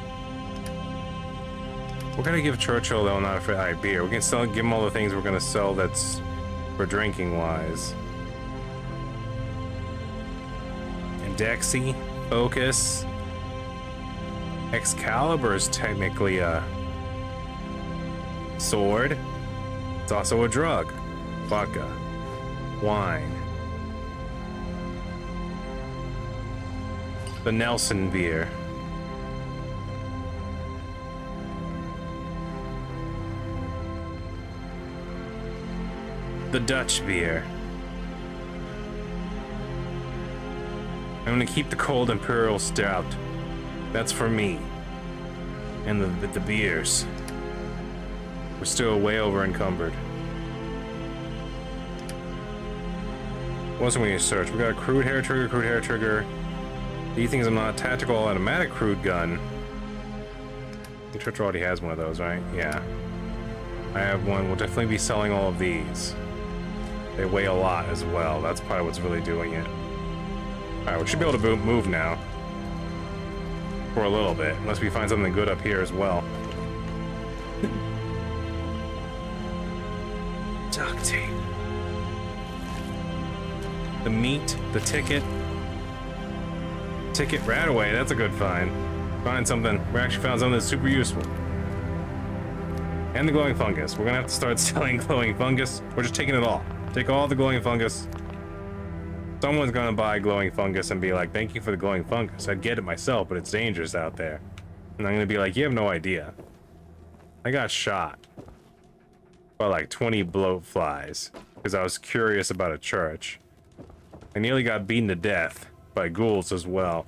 We're gonna give Churchill, though, not for beer. We can still give him all the things we're gonna sell that's for drinking wise. Indexy, Focus, Excalibur is technically a sword. It's also a drug. Vodka, wine. The Nelson beer. The Dutch beer. I'm gonna keep the cold Imperial Stout. That's for me. And the beers. We're still way over encumbered. What else do we need to search? We got a crude hair trigger. These things are not tactical automatic crude gun. The Church already has one of those, right? Yeah. I have one. We'll definitely be selling all of these. They weigh a lot as well. That's probably what's really doing it. Alright, we should be able to move now. For a little bit. Unless we find something good up here as well. Duct tape. The meat, the ticket. Ticket Rataway, that's a good find. Find something. We actually found something that's super useful. And the glowing fungus. We're gonna have to start selling glowing fungus. We're just taking it all. Take all the glowing fungus. Someone's gonna buy glowing fungus and be like, thank you for the glowing fungus. I'd get it myself, but it's dangerous out there. And I'm gonna be like, you have no idea. I got shot by like 20 bloatflies because I was curious about a church. I nearly got beaten to death by ghouls as well.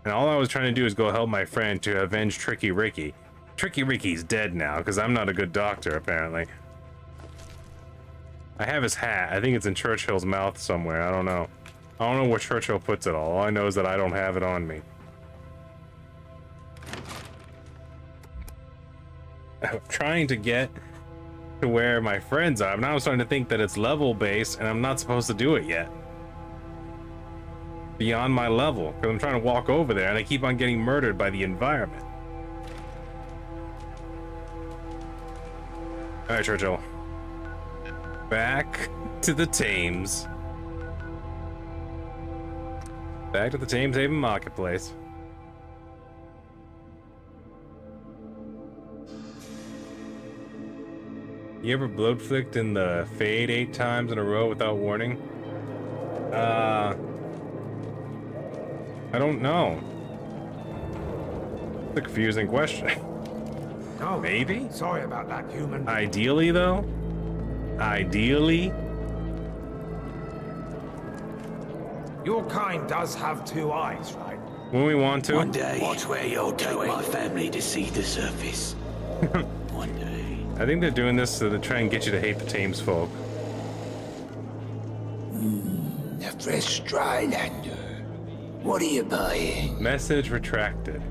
And all I was trying to do is go help my friend to avenge Tricky Ricky. Tricky Ricky's dead now because I'm not a good doctor, apparently. I have his hat. I think it's in Churchill's mouth somewhere. I don't know. I don't know where Churchill puts it all. All I know is that I don't have it on me. I'm trying to get to where my friends are. Now I'm starting to think that it's level based and I'm not supposed to do it yet. Beyond my level, because I'm trying to walk over there and I keep on getting murdered by the environment. Alright, Churchill. Back to the Thames. Back to the Thameshaven Marketplace. You ever bloat flicked in the fade 8 times in a row without warning? I don't know. It's a confusing question. Oh, maybe? Sorry about that, human. Ideally, though? Ideally? Your kind does have 2 eyes, right? When we want to. One day, watch where you'll take my family to see the surface. One day. I think they're doing this to try and get you to hate the Thames folk. A fresh dry lander. What are you buying? Message retracted.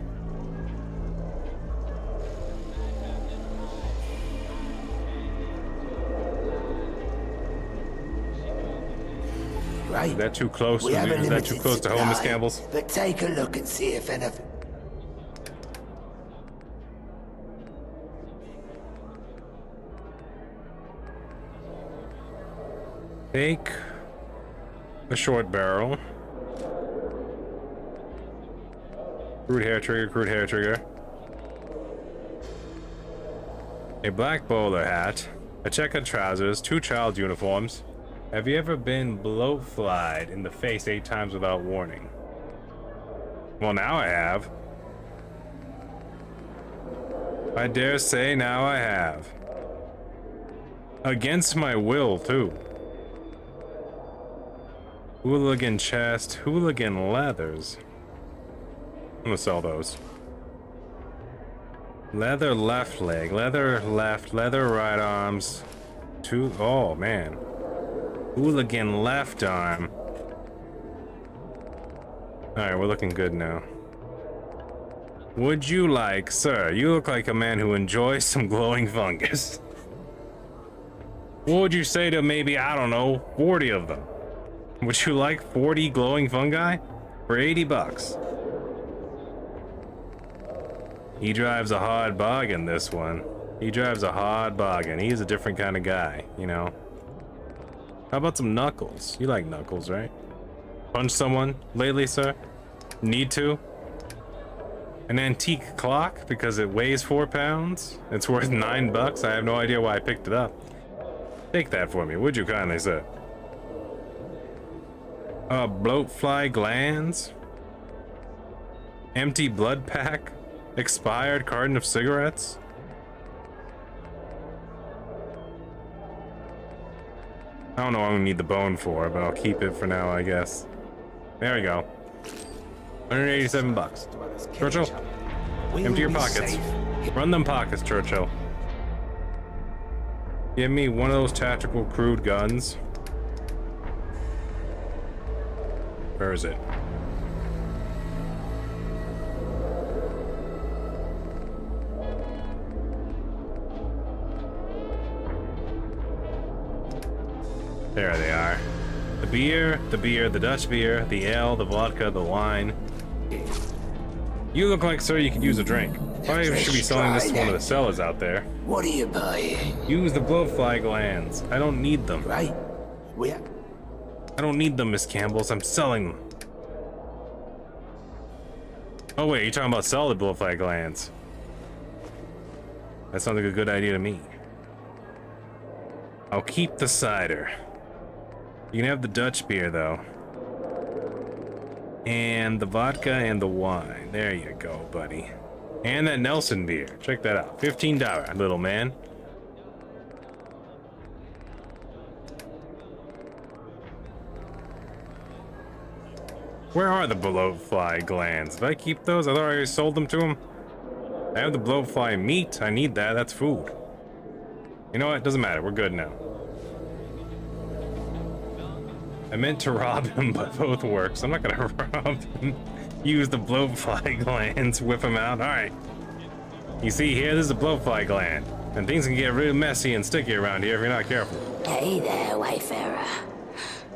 Right. Is that too close? We have a Is that too limited close to home, Miss supply, Campbell's? But take a look and see if anything. Take a short barrel. Crude hair trigger, crude hair trigger. A black bowler hat. A checkered trousers, 2 child uniforms. Have you ever been bloatflied in the face 8 times without warning? Well, now I have. I dare say now I have. Against my will, too. Hooligan chest, hooligan leathers. I'm gonna sell those. Leather left leg, leather left, leather right arms. 2, oh man. Hooligan left arm. Alright, we're looking good now. Would you like, sir, you look like a man who enjoys some glowing fungus. What would you say to maybe, I don't know, 40 of them? Would you like 40 glowing fungi? For 80 bucks. He drives a hard bargain, this one. He drives a hard bargain. He's a different kind of guy, you know? How about some knuckles? You like knuckles, right? Punch someone lately, sir? Need to? An antique clock because it weighs 4 pounds? It's worth 9 bucks? I have no idea why I picked it up. Take that for me, would you kindly, sir? Bloatfly glands? Empty blood pack? Expired carton of cigarettes? I don't know what I'm gonna need the bone for, but I'll keep it for now, I guess. There we go. 187 bucks. Churchill, empty your pockets. Run them pockets, Churchill. Give me one of those tactical crude guns. Where is it? There they are. The beer, the Dutch beer, the ale, the vodka, the wine. You look like, sir, you could use a drink. Probably should be selling this to one of the sellers out there. What are you buying? Use the blowfly glands. I don't need them. Right. I don't need them, Miss Campbell's. I'm selling them. Oh wait, you're talking about sell the blowfly glands. That sounds like a good idea to me. I'll keep the cider. You can have the Dutch beer though. And the vodka and the wine. There you go, buddy. And that Nelson beer. Check that out. $15, little man. Where are the blowfly glands? Did I keep those? I thought I already sold them to him. I have the blowfly meat. I need that. That's food. You know what? Doesn't matter. We're good now. I meant to rob him, but both works. I'm not gonna rob him. Use the blowfly glands, whip him out. All right. You see here, this is a blowfly gland, and things can get really messy and sticky around here if you're not careful. Hey there, Wayfarer.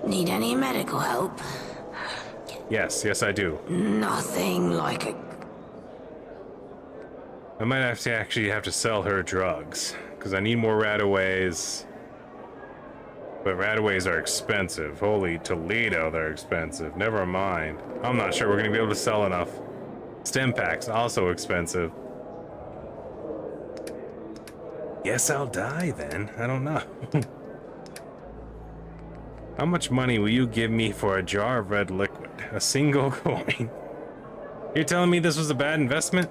Need any medical help? Yes, I do. Nothing like a... I might actually have to sell her drugs, because I need more rataways. But rataways are expensive. Holy Toledo, they're expensive. Never mind. I'm not sure we're going to be able to sell enough. Stem packs, also expensive. Guess I'll die then. I don't know. How much money will you give me for a jar of red liquid? A single coin? You're telling me this was a bad investment?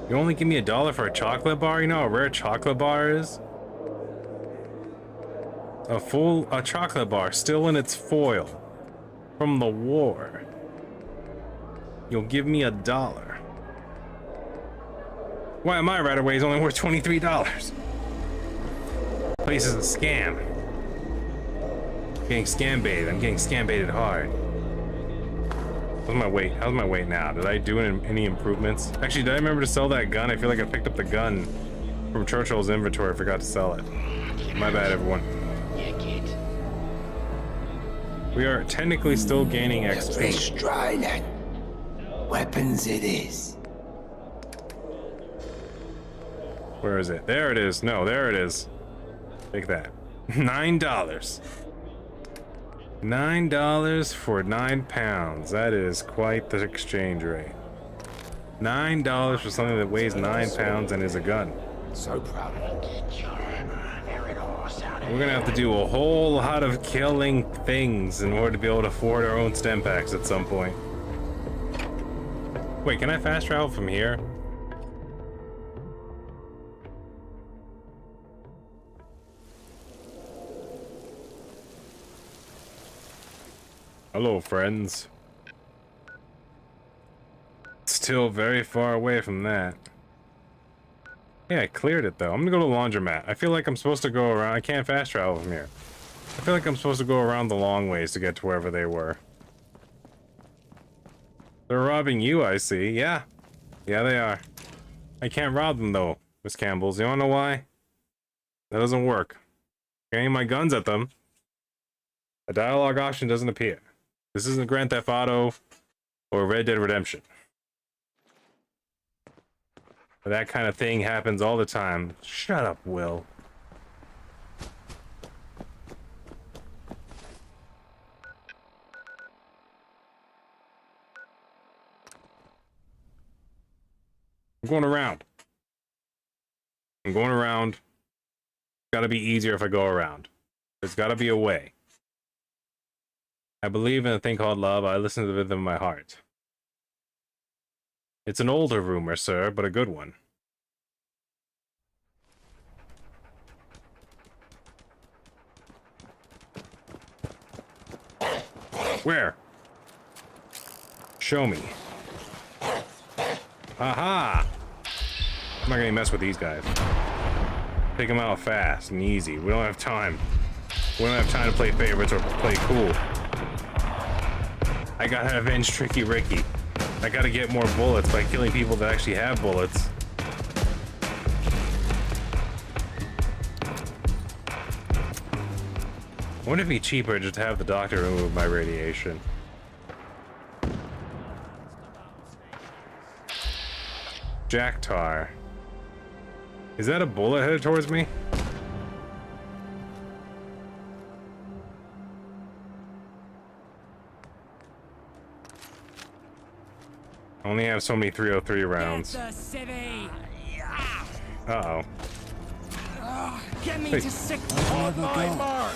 You only give me $1 for a chocolate bar? You know how rare a chocolate bar is? A chocolate bar still in its foil from the war. You'll give me $1. Why am I right away is only worth $23? Place is a scam. Getting scam baited. I'm getting scam baited hard. How's my weight? How's my weight now? Did I do any improvements? Actually, did I remember to sell that gun? I feel like I picked up the gun from Churchill's inventory. I forgot to sell it. My bad, everyone. We are technically still gaining XP. Strider. Weapons it is. Where is it? There it is. No, there it is. Take that. $9. $9 for 9 pounds. That is quite the exchange rate. $9 for something that weighs 9 pounds and is a gun. So proud of you. We're gonna have to do a whole lot of killing things in order to be able to afford our own stem packs at some point. Wait, can I fast travel from here? Hello, friends. Still very far away from that. Yeah, I cleared it though. I'm gonna go to the laundromat. I feel like I'm supposed to go around. I can't fast travel from here. I feel like I'm supposed to go around the long ways to get to wherever they were. They're robbing you, I see. Yeah. Yeah, they are. I can't rob them though, Miss Campbell's. You wanna know why? That doesn't work. Aim my guns at them. A dialogue option doesn't appear. This isn't Grand Theft Auto or Red Dead Redemption. That kind of thing happens all the time. Shut up, Will. I'm going around. I'm going around. It's gotta be easier if I go around. There's gotta be a way. I believe in a thing called love. I listen to the rhythm of my heart. It's an older rumor, sir, but a good one. Where? Show me. Aha! I'm not gonna mess with these guys. Take them out fast and easy. We don't have time. We don't have time to play favorites or play cool. I gotta avenge Tricky Ricky. I gotta get more bullets by killing people that actually have bullets. Wouldn't it be cheaper just to have the doctor remove my radiation? Jack Tar. Is that a bullet headed towards me? I only have so many 303 rounds. Uh-oh. Get me to sick on my mark.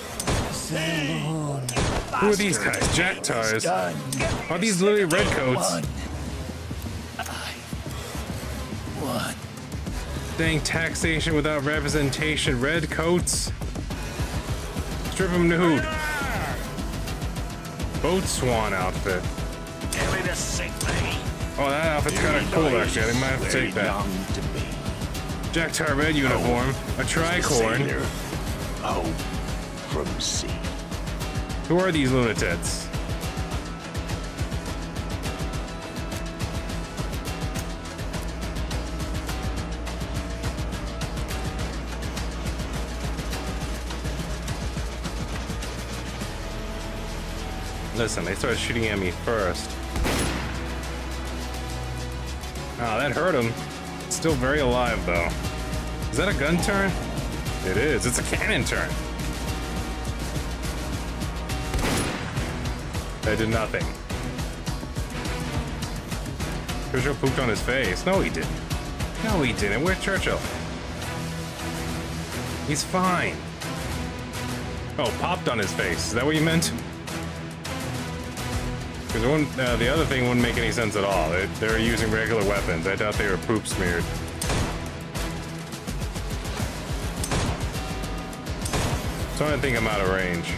Who are these guys? Jack Tars? Are these literally redcoats? Dang taxation without representation. Red coats. Strip him nude. Boat swan outfit. Oh, that outfit's kind of cool actually. I think I might have to take that. Jack Tar red uniform. A tricorn. Home from sea. Who are these lunatics? Listen, they started shooting at me first. Oh, that hurt him. Still very alive, though. Is that a gun turn? It is. It's a cannon turn. That did nothing. Churchill pooped on his face. No, he didn't. No, he didn't. Where's Churchill? He's fine. Oh, popped on his face. Is that what you meant? Because the other thing wouldn't make any sense at all. They're using regular weapons. I doubt they were poop smeared. So I think I'm out of range.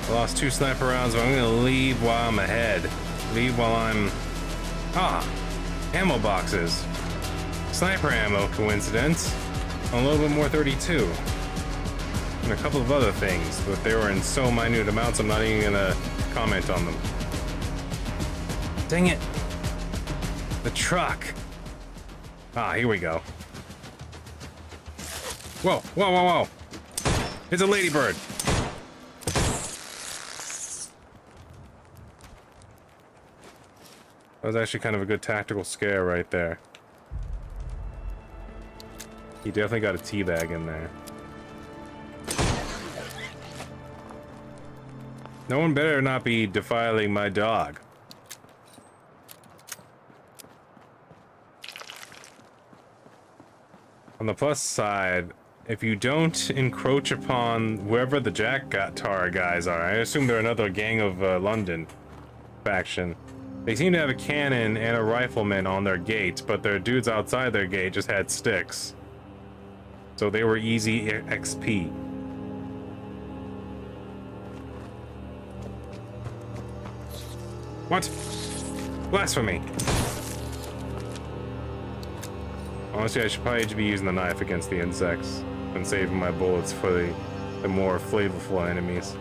I lost 2 sniper rounds, but I'm gonna leave while I'm ahead. Leave while I'm... ammo boxes. Sniper ammo, coincidence. A little bit more 32. And a couple of other things, but they were in so minute amounts I'm not even gonna comment on them. Dang it. The truck. Here we go. Whoa, whoa, whoa, whoa. It's a ladybird. That was actually kind of a good tactical scare right there. He definitely got a teabag in there. No one better not be defiling my dog. On the plus side, if you don't encroach upon whoever the Tar guys are, I assume they're another gang of London faction. They seem to have a cannon and a rifleman on their gate, but their dudes outside their gate just had sticks. So they were easy XP. What? Blasphemy! Honestly, I should probably be using the knife against the insects and saving my bullets for the more flavorful enemies.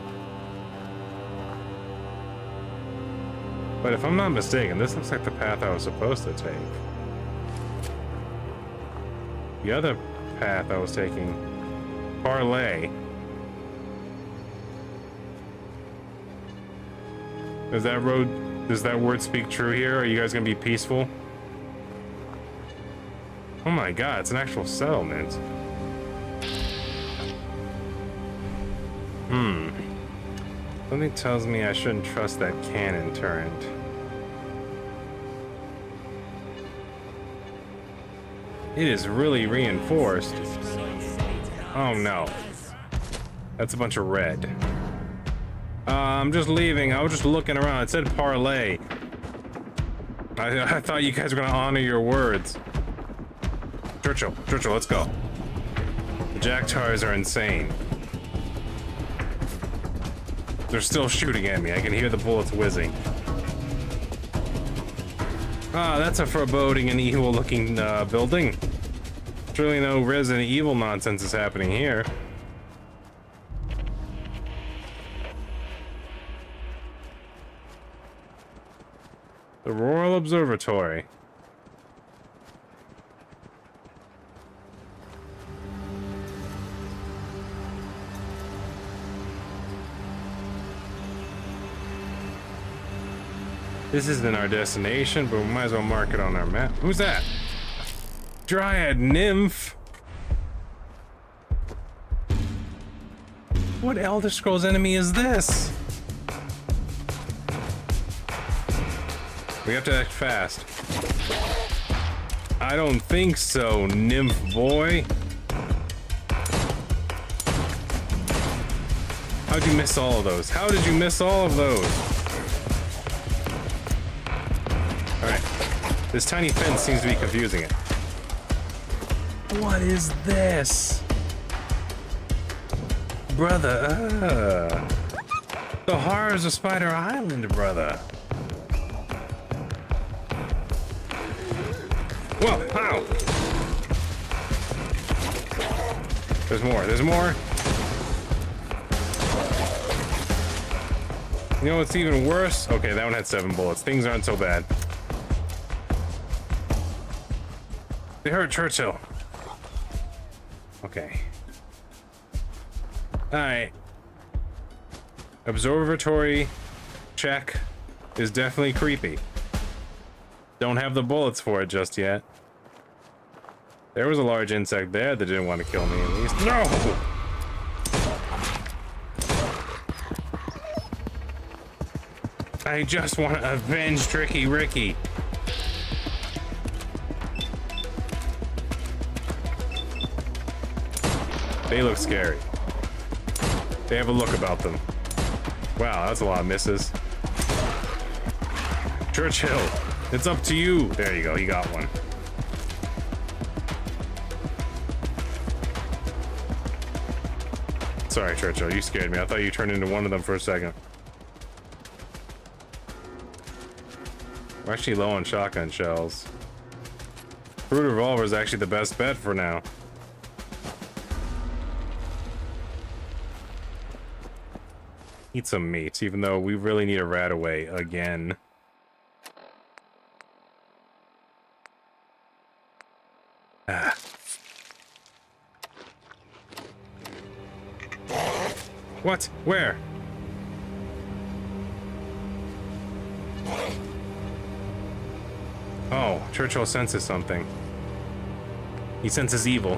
But if I'm not mistaken, this looks like the path I was supposed to take. The other path I was taking, Parlay. Does that word speak true here? Are you guys gonna be peaceful? Oh my god, it's an actual settlement. Something tells me I shouldn't trust that cannon turret. It is really reinforced. Oh no. That's a bunch of red. I'm just leaving. I was just looking around. It said parlay. I thought you guys were gonna honor your words. Churchill, let's go. The Jacktars are insane. They're still shooting at me. I can hear the bullets whizzing. That's a foreboding and evil-looking building. Surely no Resident Evil nonsense is happening here. The Royal Observatory. This isn't our destination, but we might as well mark it on our map. Who's that? Dryad Nymph? What Elder Scrolls enemy is this? We have to act fast. I don't think so, Nymph boy. How'd you miss all of those? How did you miss all of those? Alright. This tiny fence seems to be confusing it. What is this? Brother, the horrors of Spider Island, brother. Whoa, how? There's more, there's more. You know what's even worse? Okay, that one had 7 bullets. Things aren't so bad. They hurt Churchill. Okay. Alright. Observatory check is definitely creepy. Don't have the bullets for it just yet. There was a large insect there that didn't want to kill me at least. No! I just want to avenge Tricky Ricky. They look scary. They have a look about them. Wow, that's a lot of misses. Churchill, it's up to you. There you go, he got one. Sorry, Churchill, you scared me. I thought you turned into one of them for a second. We're actually low on shotgun shells. Crude revolver is actually the best bet for now. Eat some meat, even though we really need a rat away again. Ah. What? Where? Oh, Churchill senses something. He senses evil.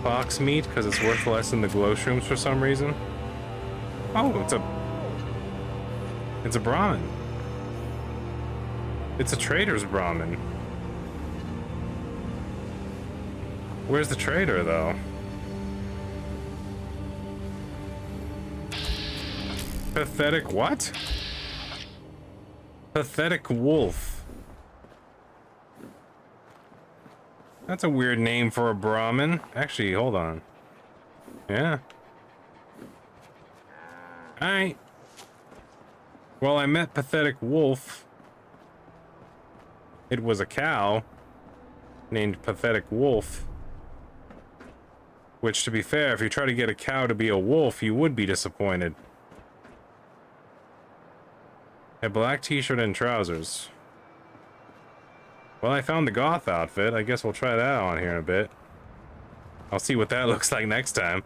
Fox meat, because it's worth less than the glow shrooms for some reason. Oh, it's a Brahmin. It's a trader's Brahmin. Where's the trader, though? Pathetic what? Pathetic wolf. That's a weird name for a Brahmin. Actually, hold on. Yeah. Alright. Well, I met Pathetic Wolf. It was a cow named Pathetic Wolf. Which, to be fair, if you try to get a cow to be a wolf, you would be disappointed. A black t-shirt and trousers. Well, I found the goth outfit. I guess we'll try that on here in a bit. I'll see what that looks like next time.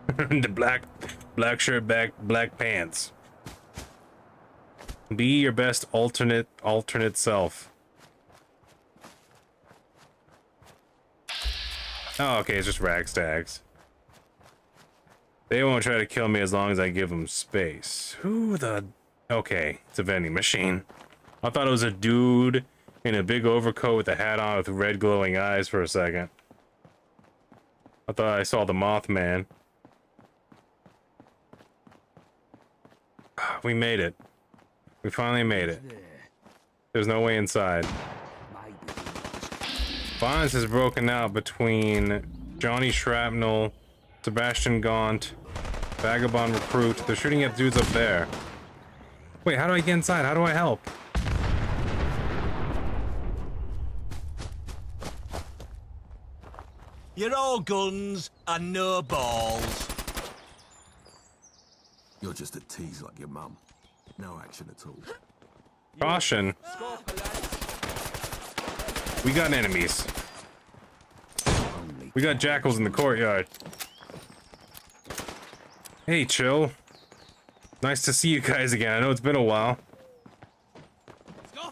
The black shirt, black pants. Be your best alternate self. Oh, okay, it's just ragstags. They won't try to kill me as long as I give them space. Who the... Okay, it's a vending machine. I thought it was a dude in a big overcoat with a hat on with red glowing eyes for a second. I thought I saw the Mothman. We made it. We finally made it. There's no way inside. Violence is broken out between Johnny Shrapnel, Sebastian Gaunt, Vagabond Recruit. They're shooting at dudes up there. Wait, how do I get inside? How do I help? You're all guns and no balls. You're just a tease like your mum. No action at all. Caution. We got enemies. We got jackals in the courtyard. Hey, chill. Nice to see you guys again. I know it's been a while. How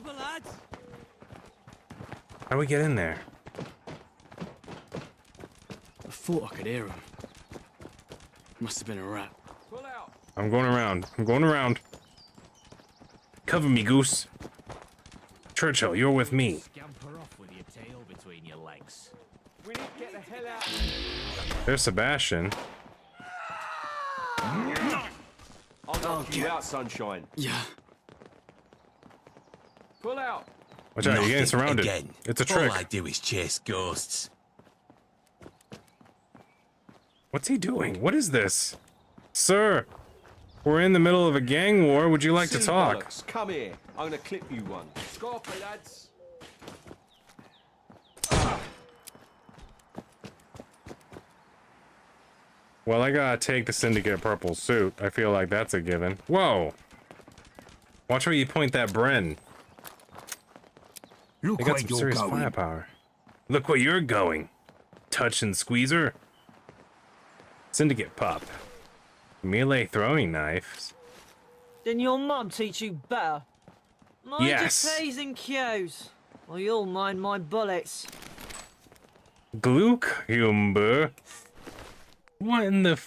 do we get in there? I thought I could hear him. Must have been a rat. I'm going around. I'm going around. Cover me, Goose. Churchill, you're with me. Scamper off with your tail between your legs. We need to get the hell out. There's Sebastian. I'll knock you out, sunshine. Yeah. Pull out. Watch out, you're getting surrounded. Again. It's a trick. All I do is chase ghosts. What's he doing? What is this? Sir, we're in the middle of a gang war. Would you like to talk? Bollocks. Come here. I'm gonna clip you one. Scarpe, lads. Well, I gotta take the Syndicate purple suit. I feel like that's a given. Whoa! Watch where you point that Bren. Look They got where some you're serious going. firepower. Look where you're going. Touch and squeezer. Syndicate pup. Melee throwing knives. Didn't your mum teach you better? Mind Yes. your P's and Q's, or you'll mind my bullets. Glucumber. What in the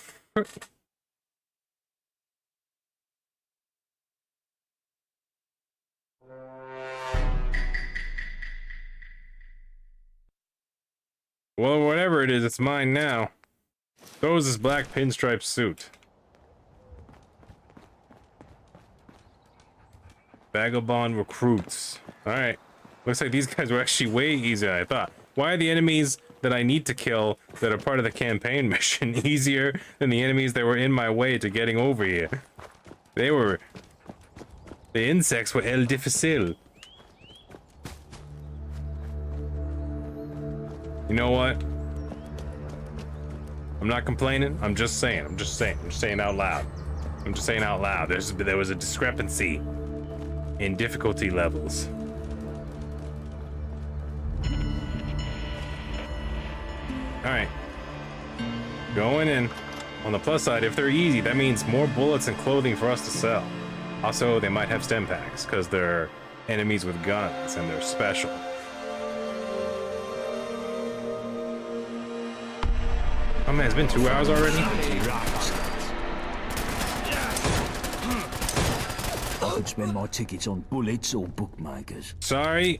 Well, whatever it is, it's mine now. So is this black pinstripe suit. Vagabond recruits. Alright. Looks like these guys were actually way easier than I thought. Why are the enemies that I need to kill that are part of the campaign mission easier than the enemies that were in my way to getting over here? They were... The insects were el difficile. You know what? I'm not complaining. I'm just saying. I'm just saying out loud. I'm just saying out loud. There was a discrepancy in difficulty levels. Alright. Going in. On the plus side, if they're easy, that means more bullets and clothing for us to sell. Also, they might have stem packs, because they're enemies with guns, and they're special. Oh man, it's been 2 hours already? I could spend my tickets on bullets or bookmakers. Sorry.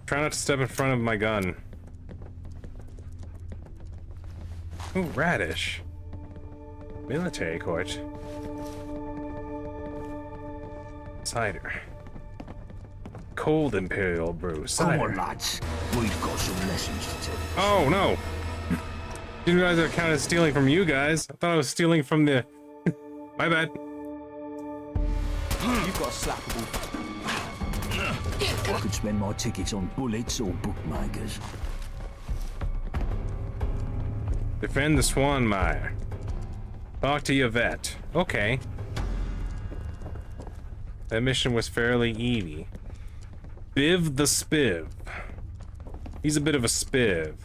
Try not to step in front of my gun. Ooh, radish. Military court. Cider. Cold imperial brew. Cider. Come on, lads. We've got some lessons to tell. Oh no! Didn't realize I counted stealing from you guys. I thought I was stealing from the... My bad. You've got a slappable. I could spend my tickets on bullets or bookmakers. Defend the Swanmire. Talk to Yvette. Okay. That mission was fairly easy. Biv the Spiv. He's a bit of a spiv.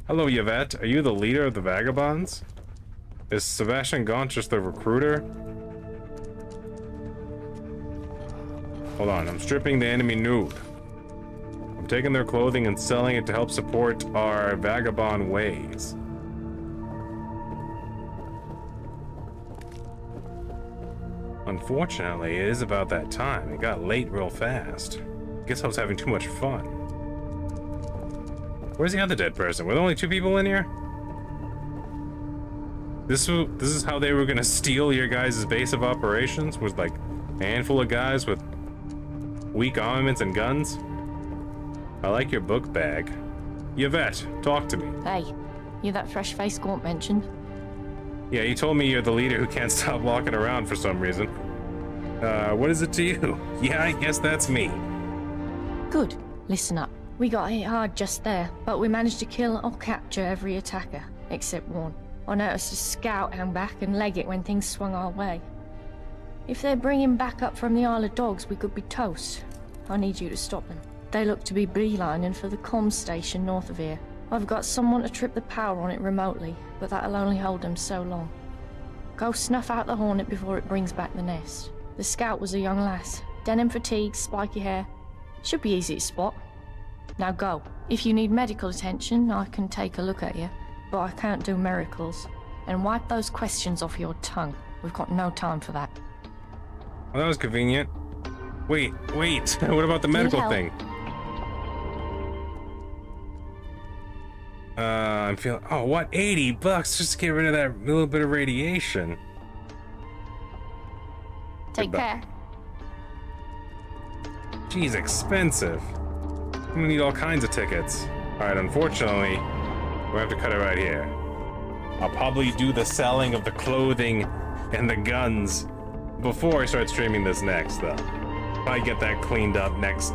Hello, Yvette. Are you the leader of the Vagabonds? Is Sebastian Gaunt just the recruiter? Hold on, I'm stripping the enemy nude. I'm taking their clothing and selling it to help support our vagabond ways. Unfortunately, it is about that time. It got late real fast. Guess I was having too much fun. Where's the other dead person? Were there only 2 people in here? This is how they were gonna steal your guys' base of operations? Was like a handful of guys with weak armaments and guns? I like your book bag. Yvette, talk to me. Hey, you that fresh-faced Gaunt mentioned? Yeah, you told me you're the leader who can't stop walking around for some reason. What is it to you? Yeah, I guess that's me. Good. Listen up. We got hit hard just there, but we managed to kill or capture every attacker, except one. I noticed a scout hang back and leg it when things swung our way. If they're bringing back up from the Isle of Dogs, we could be toast. I need you to stop them. They look to be beelining for the comms station north of here. I've got someone to trip the power on it remotely, but that'll only hold them so long. Go snuff out the Hornet before it brings back the nest. The scout was a young lass. Denim fatigues, spiky hair. Should be easy to spot. Now go. If you need medical attention, I can take a look at you, but I can't do miracles. And wipe those questions off your tongue. We've got no time for that. Well, that was convenient. Wait. What about the medical thing? I'm feeling. Oh, what? $80 just to get rid of that little bit of radiation. Take care. Geez, expensive. I'm gonna need all kinds of tickets. Alright, unfortunately, we have to cut it right here. I'll probably do the selling of the clothing and the guns before I start streaming this next, though. Probably get that cleaned up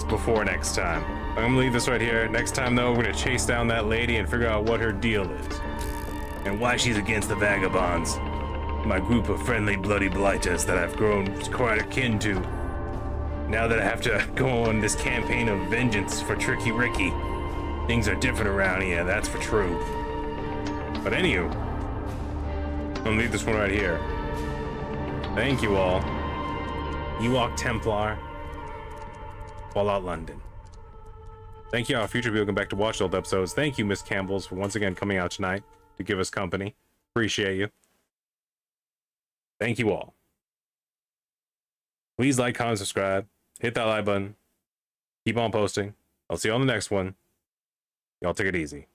before next time. I'm gonna leave this right here. Next time, though, we're gonna chase down that lady and figure out what her deal is. And why she's against the vagabonds. My group of friendly bloody blighters that I've grown quite akin to. Now that I have to go on this campaign of vengeance for Tricky Ricky, things are different around here, that's for true. But anywho, I'm gonna leave this one right here. Thank you all. Ewok Templar, Fallout London. Thank you all, future people, come back to watch old episodes. Thank you, Miss Campbell's, for once again coming out tonight to give us company. Appreciate you. Thank you all. Please like, comment, subscribe. Hit that like button. Keep on posting. I'll see you on the next one. Y'all take it easy.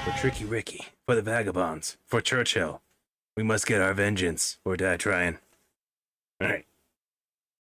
For Tricky Ricky, for the vagabonds, for Churchill, we must get our vengeance or die trying. All right.